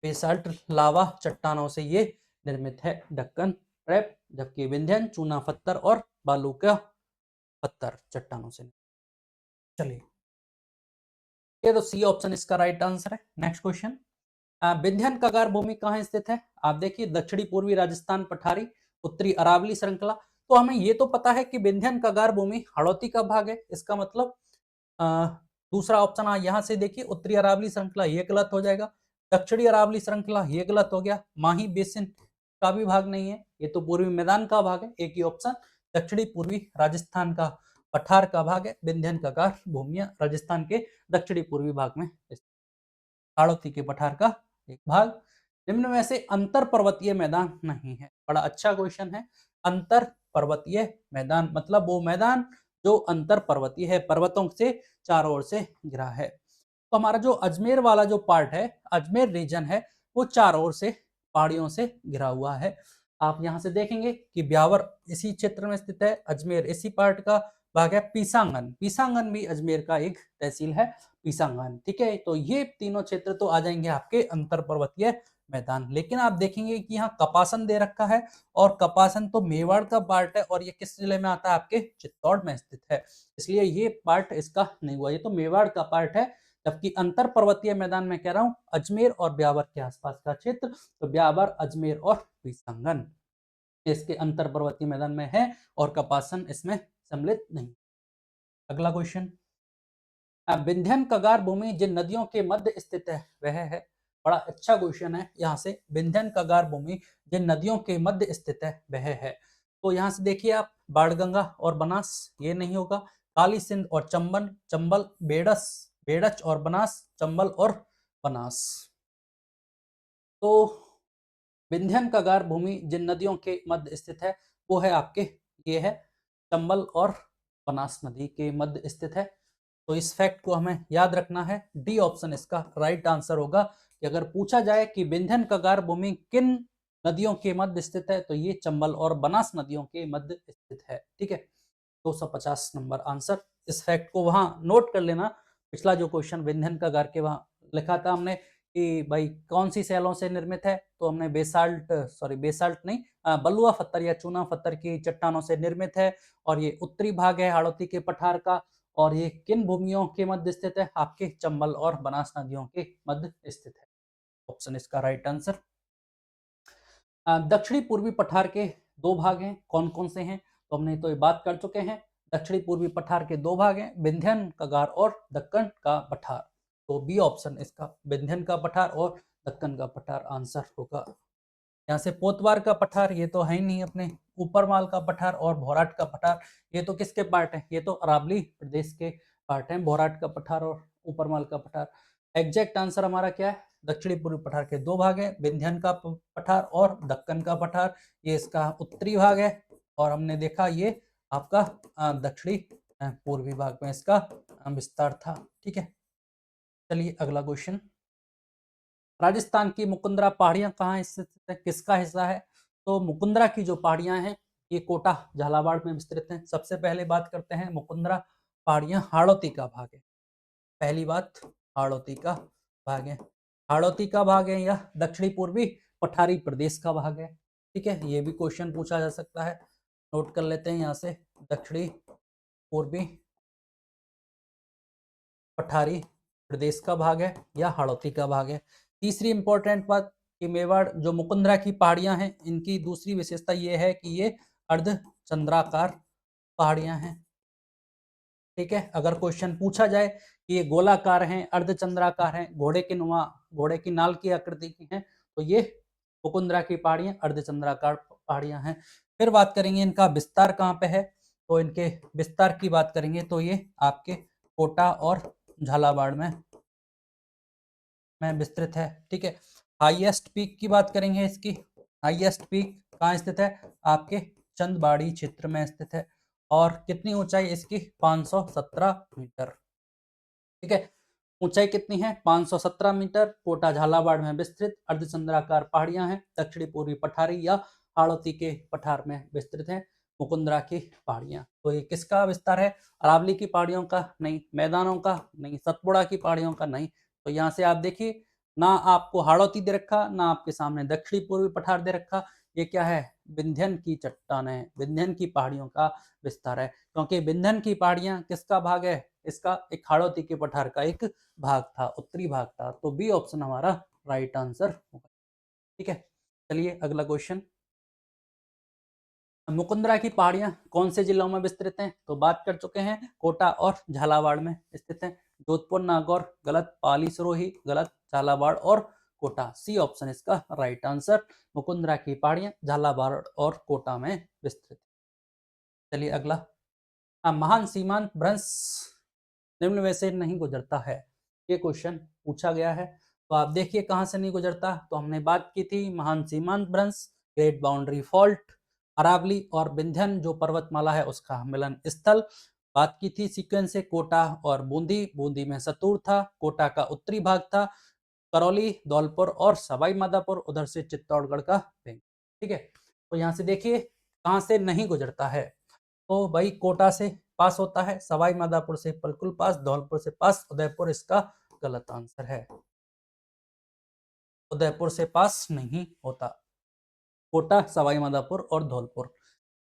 बेसाल्ट लावा चट्टानों से ये निर्मित है डक्कन ट्रैप। जबकि विंध्यन चूना पत्थर और बालू का पत्थर चट्टानों से। चलिए, ये तो सी ऑप्शन इसका राइट आंसर है। नेक्स्ट क्वेश्चन, विंध्यन कगार भूमि कहाँ स्थित है? आप देखिए, दक्षिणी पूर्वी राजस्थान पठारी, उत्तरी अरावली श्रृंखला। तो हमें ये तो पता है कि विंध्यन कगार भूमि हाड़ौती का भाग है, इसका मतलब अ, दूसरा ऑप्शन यहाँ से देखिए, उत्तरी अरावली श्रृंखला, ये गलत हो जाएगा। दक्षिणी अरावली श्रृंखला, ये गलत हो गया। माही बेसिन का भी भाग नहीं है, ये तो पूर्वी मैदान का भाग है। एक ही ऑप्शन, दक्षिणी पूर्वी राजस्थान का पठार का भाग है। विंध्यन कगार भूमियां राजस्थान के दक्षिणी पूर्वी भाग में, हाड़ौती के पठार का एक भाग। निम्न में से अंतर पर्वतीय मैदान नहीं है। बड़ा अच्छा क्वेश्चन है। अंतर पर्वतीय मैदान मतलब वो मैदान जो अंतर पर्वतीय है, पर्वतों से चारों ओर से घिरा है। तो हमारा जो अजमेर वाला जो पार्ट है, अजमेर रीजन है, वो चारों ओर से पहाड़ियों से घिरा हुआ है। आप यहाँ से देखेंगे कि ब्यावर इसी क्षेत्र में स्थित है, अजमेर इसी पार्ट का भाग है। पीसांगन, पीसांगन भी अजमेर का एक तहसील है, पीसांगन। ठीक है, तो ये तीनों क्षेत्र तो आ जाएंगे आपके अंतर पर्वतीय मैदान। लेकिन आप देखेंगे कि यहाँ कपासन दे रखा है, और कपासन तो मेवाड़ का पार्ट है, और ये किस जिले में आता है? आपके चित्तौड़ में स्थित है, इसलिए ये पार्ट इसका नहीं हुआ, ये तो मेवाड़ का पार्ट है। जबकि अंतर पर्वतीय मैदान में कह रहा हूं अजमेर और ब्यावर के आसपास का क्षेत्र, तो ब्यावर, अजमेर और पीसांगन इसके अंतर पर्वतीय मैदान में है, और कपासन इसमें सम्मिलित नहीं। अगला क्वेश्चन, विंध्यन कगार भूमि जिन नदियों के मध्य स्थित है वह है? बड़ा अच्छा क्वेश्चन है। यहाँ से विंध्यन कगार भूमि जिन नदियों के मध्य स्थित है वह है, तो यहाँ से देखिए आप, बाणगंगा और बनास, ये नहीं होगा। काली सिंध और चंबल, चंबल, बेड़स, बेड़च और बनास, चंबल और बनास। तो विंध्यन कगार भूमि जिन नदियों के मध्य स्थित है वो है आपके, ये है चंबल और बनास नदी के मध्य स्थित है। तो इस फैक्ट को हमें याद रखना है। डी ऑप्शन इसका राइट आंसर होगा कि अगर पूछा जाए कि विंध्यन कगार भूमि किन नदियों के मध्य स्थित है, तो ये चंबल और बनास नदियों के मध्य स्थित है। ठीक है, 250 नंबर आंसर। इस फैक्ट को वहां नोट कर लेना। पिछला जो क्वेश्चन विंध्यन कगार के वहां लिखा था हमने कि भाई कौन सी सैलों से निर्मित है, तो हमने बेसाल्ट नहीं, बलुआ पत्थर या चूना पत्थर की चट्टानों से निर्मित है, और ये उत्तरी भाग है हाड़ौती के पठार का, और ये किन भूमियों के मध्य स्थित है, आपके चंबल और बनास नदियों के मध्य स्थित है। ऑप्शन इसका राइट आंसर। दक्षिणी पूर्वी पठार के दो भाग हैं, कौन कौन से हैं, तो हमने तो ये बात कर चुके हैं। दक्षिणी पूर्वी पठार के दो भाग हैं, विंध्यन कगार और दक्कन का पठार। तो बी ऑप्शन इसका विंध्यन का पठार और दक्कन का पठार आंसर होगा। यहाँ से पोतवार का पठार ये तो है ही नहीं अपने, ऊपरमाल का पठार और भोराट का पठार ये तो किसके पार्ट है, ये तो अरावली प्रदेश के पार्ट है, भोराट का पठार और ऊपरमाल का पठार। एग्जैक्ट आंसर हमारा क्या है, दक्षिणी पूर्वी पठार के दो भाग है, विंध्यन का पठार और दक्कन का पठार, ये इसका उत्तरी भाग है, और हमने देखा ये आपका दक्षिणी पूर्वी भाग में इसका विस्तार था। ठीक है, चलिए अगला क्वेश्चन। राजस्थान की मुकुंदरा पहाड़ियां कहाँ स्थित है, किसका हिस्सा है, तो मुकुंदरा की जो पहाड़ियां हैं ये कोटा झालावाड़ में विस्तृत हैं। सबसे पहले बात करते हैं मुकुंदरा पहाड़ियां हाड़ौती का भाग है। पहली बात, हाड़ौती का भाग है, हाड़ौती का भाग है या दक्षिणी पूर्वी पठारी प्रदेश का भाग है। ठीक है, ये भी क्वेश्चन पूछा जा सकता है, नोट कर लेते हैं यहाँ से, दक्षिणी पूर्वी पठारी प्रदेश का भाग है या हाड़ौती का भाग है। तीसरी इंपॉर्टेंट बात कि मेवाड़ जो मुकुंदरा की पहाड़ियां हैं इनकी दूसरी विशेषता ये है कि ये अर्धचंद्राकार पहाड़ियां हैं। ठीक है, अगर क्वेश्चन पूछा जाए कि ये गोलाकार हैं, अर्धचंद्राकार हैं, घोड़े की नाल की आकृति की हैं, तो ये मुकुंदरा की पहाड़ियां अर्धचंद्राकार पहाड़ियां हैं। फिर बात करेंगे इनका विस्तार कहाँ पे है, तो इनके विस्तार की बात करेंगे तो ये आपके कोटा और झालावाड़ में विस्तृत है। ठीक है, हाईएस्ट पीक की बात करेंगे, इसकी हाईएस्ट पीक कहाँ स्थित है, आपके चंदबाड़ी क्षेत्र में स्थित है, और कितनी ऊंचाई इसकी 517 मीटर। ठीक है, ऊंचाई कितनी है, 517 मीटर, कोटा झालावाड़ में विस्तृत अर्धचंद्राकार पहाड़ियां हैं, दक्षिणी पूर्वी पठारी या हाड़ौती के पठार में विस्तृत है मुकुंदरा की पहाड़ियां। तो ये किसका विस्तार है, अरावली की पहाड़ियों का नहीं, मैदानों का नहीं, सतपुड़ा की पहाड़ियों का नहीं। तो यहाँ से आप देखिए, ना आपको हाड़ौती दे रखा, ना आपके सामने दक्षिणी पूर्वी पठार दे रखा, ये क्या है, विंध्यन की चट्टान है, विंध्यन की पहाड़ियों का विस्तार है, क्योंकि विंध्यन की पहाड़ियां किसका भाग है, इसका एक हाड़ौती के पठार का एक भाग था, उत्तरी भाग था। तो बी ऑप्शन हमारा राइट आंसर होगा। ठीक है, चलिए अगला क्वेश्चन। मुकुंदरा की पहाड़ियां कौन से जिलों में विस्तृत हैं, तो बात कर चुके हैं, कोटा और झालावाड़ में स्थित हैं। जोधपुर, नागौर गलत, पाली सिरोही गलत, झालावाड़ और कोटा, सी ऑप्शन इसका राइट आंसर। मुकुंदरा की पहाड़ियां झालावाड़ और कोटा में विस्तृत। चलिए अगला, महान सीमांत भ्रंश निम्न में से नहीं गुजरता है, ये क्वेश्चन पूछा गया है। तो आप देखिए कहां से नहीं गुजरता, तो हमने बात की थी महान सीमांत भ्रंश, ग्रेट बाउंड्री फॉल्ट, अरावली और विंध्यन जो पर्वतमाला है उसका मिलन स्थल। बात की थी सीक्वेंस से, कोटा और बूंदी, बूंदी में सतूर था, कोटा का उत्तरी भाग था, करौली, धौलपुर और सवाई माधोपुर उधर से चित्तौड़गढ़ का बैंक। ठीक है, तो यहाँ से देखिए कहाँ से नहीं गुजरता है, तो भाई कोटा से पास होता है, सवाई माधोपुर से बिल्कुल पास, धौलपुर से पास, उदयपुर इसका गलत आंसर है, उदयपुर से पास नहीं होता। कोटा, सवाई माधोपुर और धौलपुर,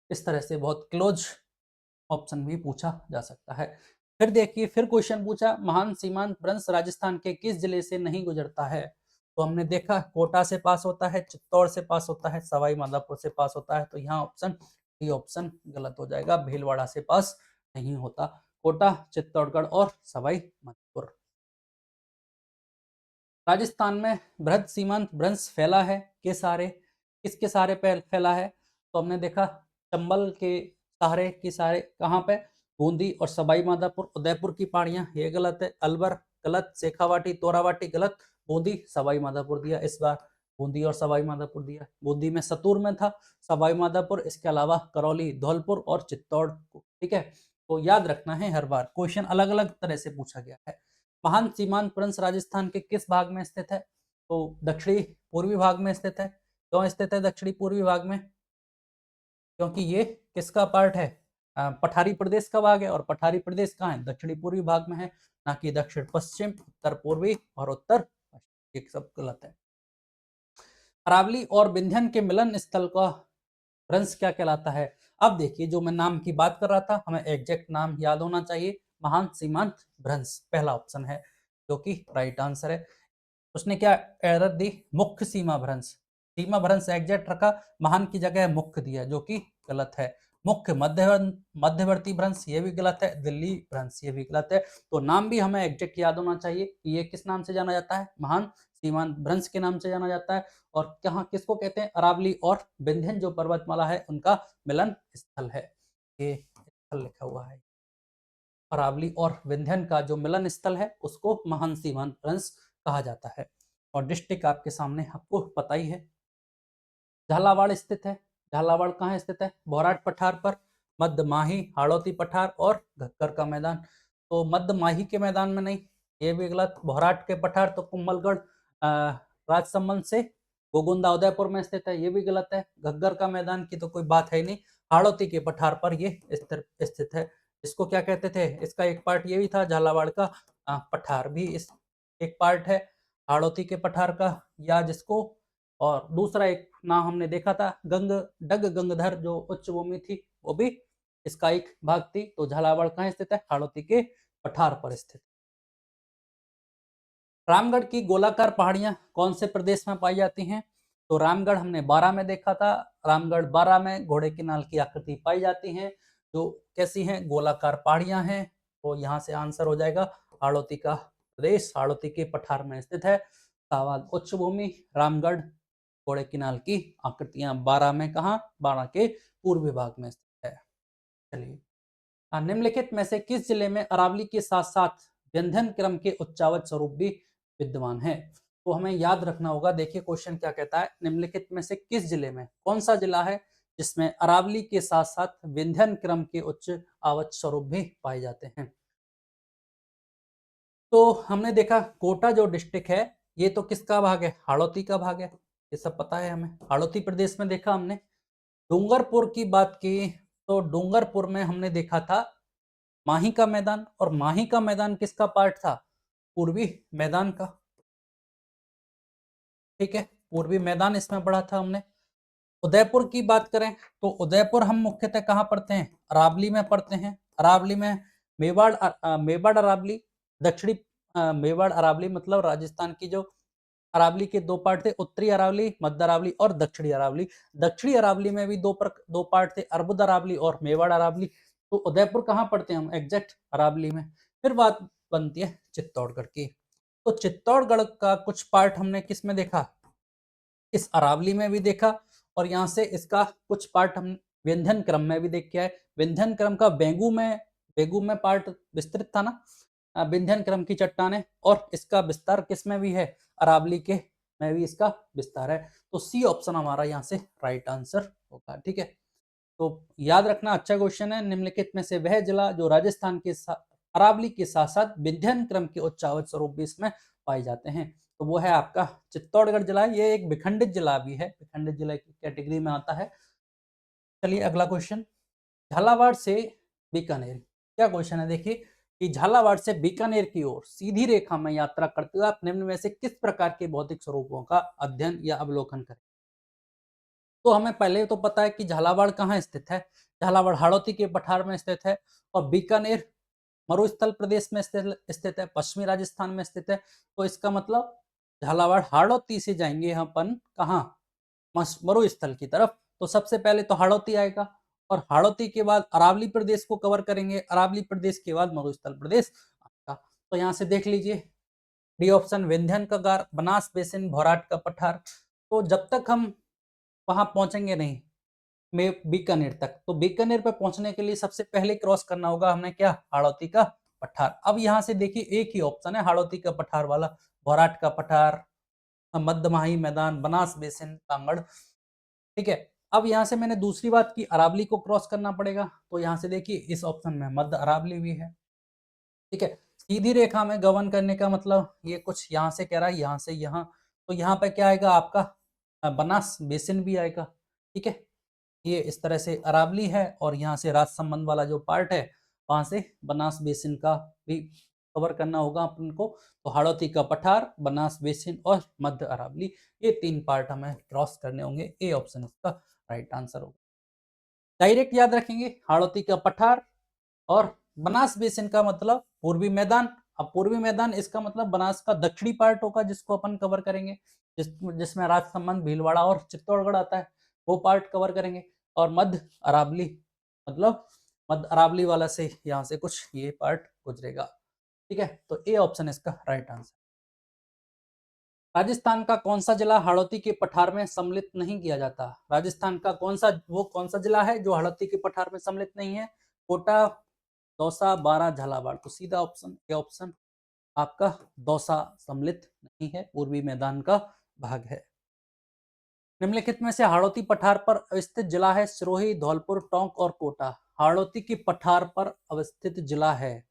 इस तरह से बहुत क्लोज ऑप्शन भी पूछा जा सकता है। फिर देखिए, फिर क्वेश्चन पूछा महान सीमांत भ्रंश राजस्थान के किस जिले से नहीं गुजरता है, तो हमने देखा कोटा से पास होता है, चित्तौड़ से पास होता है, सवाई माधोपुर से पास होता है, तो यहाँ ऑप्शन डी ऑप्शन गलत हो जाएगा, भीलवाड़ा से पास नहीं होता। कोटा, चित्तौड़गढ़ और सवाई माधोपुर। राजस्थान में बृहद सीमांत भ्रंश फैला है, किसके सहारे पे फैला है, तो हमने देखा चंबल के सहारे की सहारे, कहाँ पे, बूंदी और सवाई माधोपुर, उदयपुर की पहाड़ियां, ये गलत है, अलवर गलत, शेखावाटी तोरावाटी गलत, बूंदी सवाई माधोपुर दिया, इस बार बूंदी और सवाई माधोपुर दिया। बूंदी में सतूर में था, सवाई माधोपुर, इसके अलावा करौली, धौलपुर और चित्तौड़। ठीक है, तो याद रखना है, हर बार क्वेश्चन अलग अलग तरह से पूछा गया है। महान सीमांत प्रिंस राजस्थान के किस भाग में स्थित है? तो दक्षिणी पूर्वी भाग में स्थित है। क्यों स्थित है दक्षिणी पूर्वी भाग में? क्योंकि ये किसका पार्ट है? पठारी प्रदेश का भाग है, और पठारी प्रदेश कहाँ है? दक्षिणी पूर्वी भाग में है, ना कि दक्षिण पश्चिम, उत्तर पूर्वी और उत्तर पश्चिम। ये सब गलत है। अरावली और विंध्यन के मिलन स्थल का भ्रंश क्या कहलाता है? अब देखिए, जो मैं नाम की बात कर रहा था, हमें एग्जैक्ट नाम याद होना चाहिए। महान सीमांत भ्रंश पहला ऑप्शन है, जो कि राइट आंसर है। उसने क्या एरर दी? मुख्य सीमा भ्रंश। सीमा भ्रंश एग्जैक्ट रखा, महान की जगह मुख्य दिया, जो कि गलत है। मुख्य मध्यवर्ती भ्रंश, ये भी गलत है। दिल्ली भ्रंश, ये भी गलत है। तो नाम भी हमें एग्जैक्ट याद होना चाहिए कि ये किस नाम से जाना जाता है? महान सीमांत भ्रंश के नाम से जाना जाता है। और कहाँ किसको कहते हैं? अरावली और विंध्यन जो पर्वतमाला है, उनका मिलन स्थल है। ये स्थल लिखा हुआ है, अरावली और विंध्यन का जो मिलन स्थल है, उसको महान सीमांत भ्रंश कहा जाता है। और डिस्ट्रिक्ट आपके सामने, आपको पता ही है, झालावाड़ स्थित है। झालावाड़ कहाँ स्थित है? भौराट पठार पर। मध्य माही, हाड़ौती पठार और घग्गर का मैदान। तो मध्य माही के मैदान में नहीं, ये भी गलत। भौराट के पठार तो कुंभलगढ़ राजसमंद से गोगुंदा उदयपुर में स्थित है, ये भी गलत है। घग्गर का मैदान की तो कोई बात है ही नहीं। हाड़ौती के पठार पर ये स्थित है। इसको क्या कहते थे? इसका एक पार्ट ये भी था, झालावाड़ का पठार भी इस एक पार्ट है हाड़ौती के पठार का, या जिसको, और दूसरा एक नाम हमने देखा था, गंगधर जो उच्च भूमि थी, वो भी इसका एक भाग थी। तो झालावाड़ कहाँ स्थित है? हाड़ौती के पठार पर स्थित। रामगढ़ की गोलाकार पहाड़ियां कौन से प्रदेश में पाई जाती हैं? तो रामगढ़ हमने 12 में देखा था। रामगढ़ 12 में घोड़े की नाल की आकृति पाई जाती है, जो कैसी हैं? गोलाकार पहाड़ियां हैं। तो यहाँ से आंसर हो जाएगा हाड़ौती का प्रदेश, हाड़ौती के पठार में स्थित है। सावाद उच्च भूमि, रामगढ़, घोड़े की नाल की आकृतियां 12 में, कहा? 12 के पूर्वी भाग में स्थित है। चलिए, निम्नलिखित में से किस जिले में अरावली के साथ साथ व्यंजन क्रम के उच्चावच स्वरूप भी विद्यमान है? तो हमें याद रखना होगा। देखिए क्वेश्चन क्या कहता है, निम्नलिखित में से किस जिले में, कौन सा जिला है जिसमें अरावली के साथ साथ विंध्यन क्रम के उच्च आवच स्वरूप भी पाए जाते हैं? तो हमने देखा कोटा जो डिस्ट्रिक्ट है, ये तो किसका भाग है? हाड़ौती का भाग है, ये सब पता है हमें। हाड़ौती प्रदेश में देखा हमने। डूंगरपुर की बात की, तो डूंगरपुर में हमने देखा था माही का मैदान, और माही का मैदान किसका पार्ट था? पूर्वी मैदान का। ठीक है, पूर्वी मैदान इसमें पढ़ा था हमने। उदयपुर की बात करें, तो उदयपुर हम मुख्यतः कहाँ पढ़ते हैं? अरावली में पढ़ते हैं। अरावली में मेवाड़ अरावली, दक्षिणी मेवाड़ अरावली, मतलब राजस्थान की जो अरावली के दो पार्ट थे, उत्तरी अरावली, मध्य अरावली और दक्षिणी अरावली। दक्षिणी अरावली में भी दो पार्ट थे, अर्बुद अरावली और मेवाड़ अरावली। तो उदयपुर कहाँ पढ़ते हैं हम? एग्जैक्ट अरावली में। फिर बात बनती है चित्तौड़गढ़ की। तो चित्तौड़गढ़ का कुछ पार्ट हमने किस में देखा? इस अरावली में भी देखा, और यहाँ से इसका कुछ पार्ट हम विंध्यन क्रम में भी देख के आए। विंध्यन क्रम का बेगू में पार्ट विस्तृत था ना, विंध्यन क्रम की चट्टानें, और इसका विस्तार किस में भी है? अरावली के में भी इसका विस्तार है। तो सी ऑप्शन हमारा यहाँ से राइट आंसर होगा। ठीक है, तो याद रखना, अच्छा क्वेश्चन है। निम्नलिखित में से वह जिला जो राजस्थान के अरावली के साथ साथ विंध्यन क्रम के उच्चावच स्वरूप भी इसमें पाए जाते हैं, तो वो है आपका चित्तौड़गढ़ जिला। ये एक विखंडित जिला भी है, विखंडित जिला की कैटेगरी में आता है। चलिए अगला क्वेश्चन, झालावाड़ से बीकानेर, क्या क्वेश्चन है देखिए कि झालावाड़ से बीकानेर की ओर सीधी रेखा में यात्रा करते हुए आप निम्न में से किस प्रकार के भौतिक स्वरूपों का अध्ययन या अवलोकन करें? तो हमें पहले तो पता है कि झालावाड़ कहाँ स्थित है। झालावाड़ हाड़ौती के पठार में स्थित है, और बीकानेर मरुस्थल प्रदेश में स्थित है, पश्चिमी राजस्थान में स्थित है। तो इसका मतलब झालावाड़ हाड़ौती से जाएंगे हम अपन कहाँ? मरुस्थल की तरफ। तो सबसे पहले तो हाड़ौती आएगा, और हाड़ौती के बाद अरावली प्रदेश को कवर करेंगे, अरावली प्रदेश के बाद मरुस्थल प्रदेश आएगा। तो यहाँ से देख लीजिए, डी ऑप्शन विंध्यन का गार, बनास बेसिन, भौराट का पठार। तो जब तक हम वहां पहुंचेंगे नहीं बीकानेर तक, तो बीकानेर पे पहुंचने के लिए सबसे पहले क्रॉस करना होगा हमने क्या? हाड़ौती का पठार। अब यहाँ से देखिए एक ही ऑप्शन है हाड़ौती का पठार वाला, भौराट का पठार, मध्यमाही मैदान, बनास बेसिन, कांगड़। ठीक है, अब यहाँ से मैंने दूसरी बात की, अरावली को क्रॉस करना पड़ेगा, तो यहाँ से देखिए इस ऑप्शन में मध्य अरावली भी है। ठीक है, सीधी रेखा में गमन करने का मतलब ये कुछ यहाँ से कह रहा है, यहाँ से यहाँ, तो यहाँ पे क्या आएगा आपका बनास बेसिन भी आएगा। ठीक है, ये इस तरह से अरावली है और यहाँ से राजसमंद वाला जो पार्ट है वहां से बनास बेसिन का भी कवर करना होगा अपन को। तो हाड़ौती का पठार, बनास बेसिन और मध्य अरावली, ये 3 पार्ट हमें क्रॉस करने होंगे। ए ऑप्शन इसका राइट आंसर होगा। डायरेक्ट याद रखेंगे, हाड़ौती का पठार और बनास बेसिन का मतलब पूर्वी मैदान। अब पूर्वी मैदान इसका मतलब बनास का दक्षिणी पार्ट होगा जिसको अपन कवर करेंगे, जिसमें राजसमंद, भीलवाड़ा और चित्तौड़गढ़ आता है, वो पार्ट कवर करेंगे। और मध्य अरावली मतलब मध्य अरावली वाला से यहाँ से कुछ ये पार्ट गुजरेगा। ठीक है, तो ए ऑप्शन इसका राइट आंसर। राजस्थान का कौन सा जिला हाड़ौती के पठार में सम्मिलित नहीं किया जाता? राजस्थान का कौन सा जिला है जो हाड़ौती के पठार में सम्मिलित नहीं है? कोटा, दौसा, बारां, झालावाड़। तो सीधा ऑप्शन ए ऑप्शन आपका दौसा सम्मिलित नहीं है, पूर्वी मैदान का भाग है। निम्नलिखित में से हाड़ौती पठार पर अवस्थित जिला है सिरोही, धौलपुर, टोंक और कोटा। हाड़ौती की पठार पर अवस्थित जिला है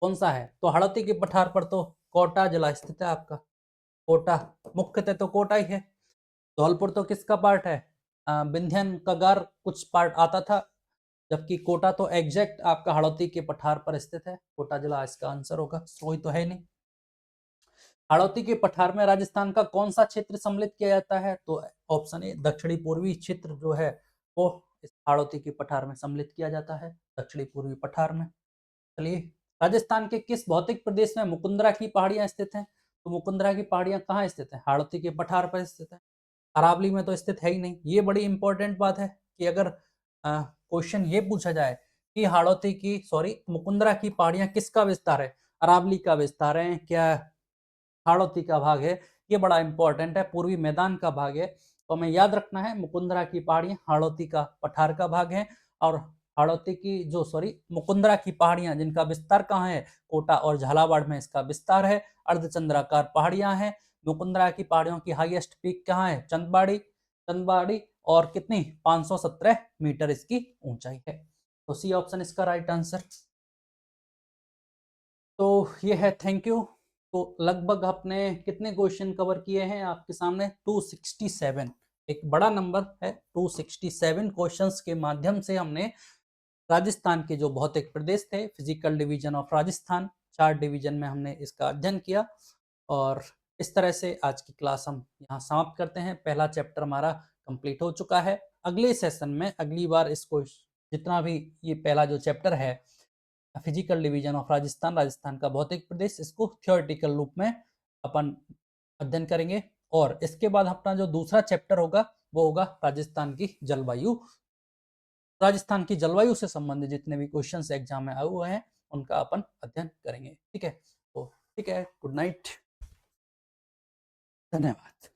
कौन सा है? तो हाड़ौती के पठार पर तो कोटा जिला स्थित है आपका, कोटा मुख्यतः तो कोटा ही है। धौलपुर तो किसका पार्ट है? विंध्यन कगार कुछ पार्ट आता था, जबकि कोटा तो एग्जैक्ट आपका हाड़ौती के पठार पर स्थित है। कोटा जिला इसका आंसर होगा, सोई तो है नहीं। हाड़ौती के पठार में राजस्थान का कौन सा क्षेत्र सम्मिलित किया जाता है? तो ऑप्शन ए दक्षिणी पूर्वी क्षेत्र जो है वो इस हाड़ौती के पठार में सम्मिलित किया जाता है, दक्षिणी पूर्वी पठार में। चलिए, राजस्थान के किस भौतिक प्रदेश में मुकुंदरा की पहाड़ियां स्थित हैं? तो मुकुंदरा की पहाड़ियां कहाँ स्थित है? हाड़ौती के पठार पर स्थित है, अरावली में तो स्थित है ही नहीं। ये बड़ी इंपॉर्टेंट बात है कि अगर क्वेश्चन ये पूछा जाए कि हाड़ौती की सॉरी मुकुंदरा की पहाड़ियां किसका विस्तार है, अरावली का विस्तार है क्या हाड़ौती का भाग है, ये बड़ा इंपॉर्टेंट है, पूर्वी मैदान का भाग है। तो हमें याद रखना है मुकुंदरा की पहाड़ियां हाड़ौती का पठार का भाग है, और हाड़ौती की जो सॉरी मुकुंदरा की पहाड़ियां जिनका विस्तार कहाँ है, कोटा और झालावाड़ में इसका विस्तार है। अर्धचंद्राकार पहाड़ियां हैं। मुकुंदरा की पहाड़ियों की हाईएस्ट पीक कहाँ है? चंदबाड़ी, चंदबाड़ी, और कितनी 517 मीटर इसकी ऊंचाई है। तो सी ऑप्शन इसका राइट आंसर। तो ये है, थैंक यू। तो लगभग आपने कितने क्वेश्चन कवर किए हैं? आपके सामने 267, एक बड़ा नंबर है। 267 क्वेश्चंस के माध्यम से हमने राजस्थान के जो भौतिक प्रदेश थे, physical division of Rajasthan, 4 division में हमने इसका अध्ययन किया। और इस तरह से आज की क्लास हम यहाँ समाप्त करते हैं। पहला चैप्टर हमारा कंप्लीट हो चुका है। अगले सेशन में अगली बार इसको जितना भी ये पहला जो चैप्टर है physical division of Rajasthan, Rajasthan का भौतिक प्रदेश, इसको थियोरेटिकल रूप में अपन अध्ययन करेंगे। और इसके बाद अपना जो दूसरा चैप्टर होगा वो होगा राजस्थान की जलवायु। राजस्थान की जलवायु से संबंधित जितने भी क्वेश्चंस एग्जाम में आए हुए हैं उनका अपन अध्ययन करेंगे। ठीक है, तो ठीक है, गुड नाइट, धन्यवाद।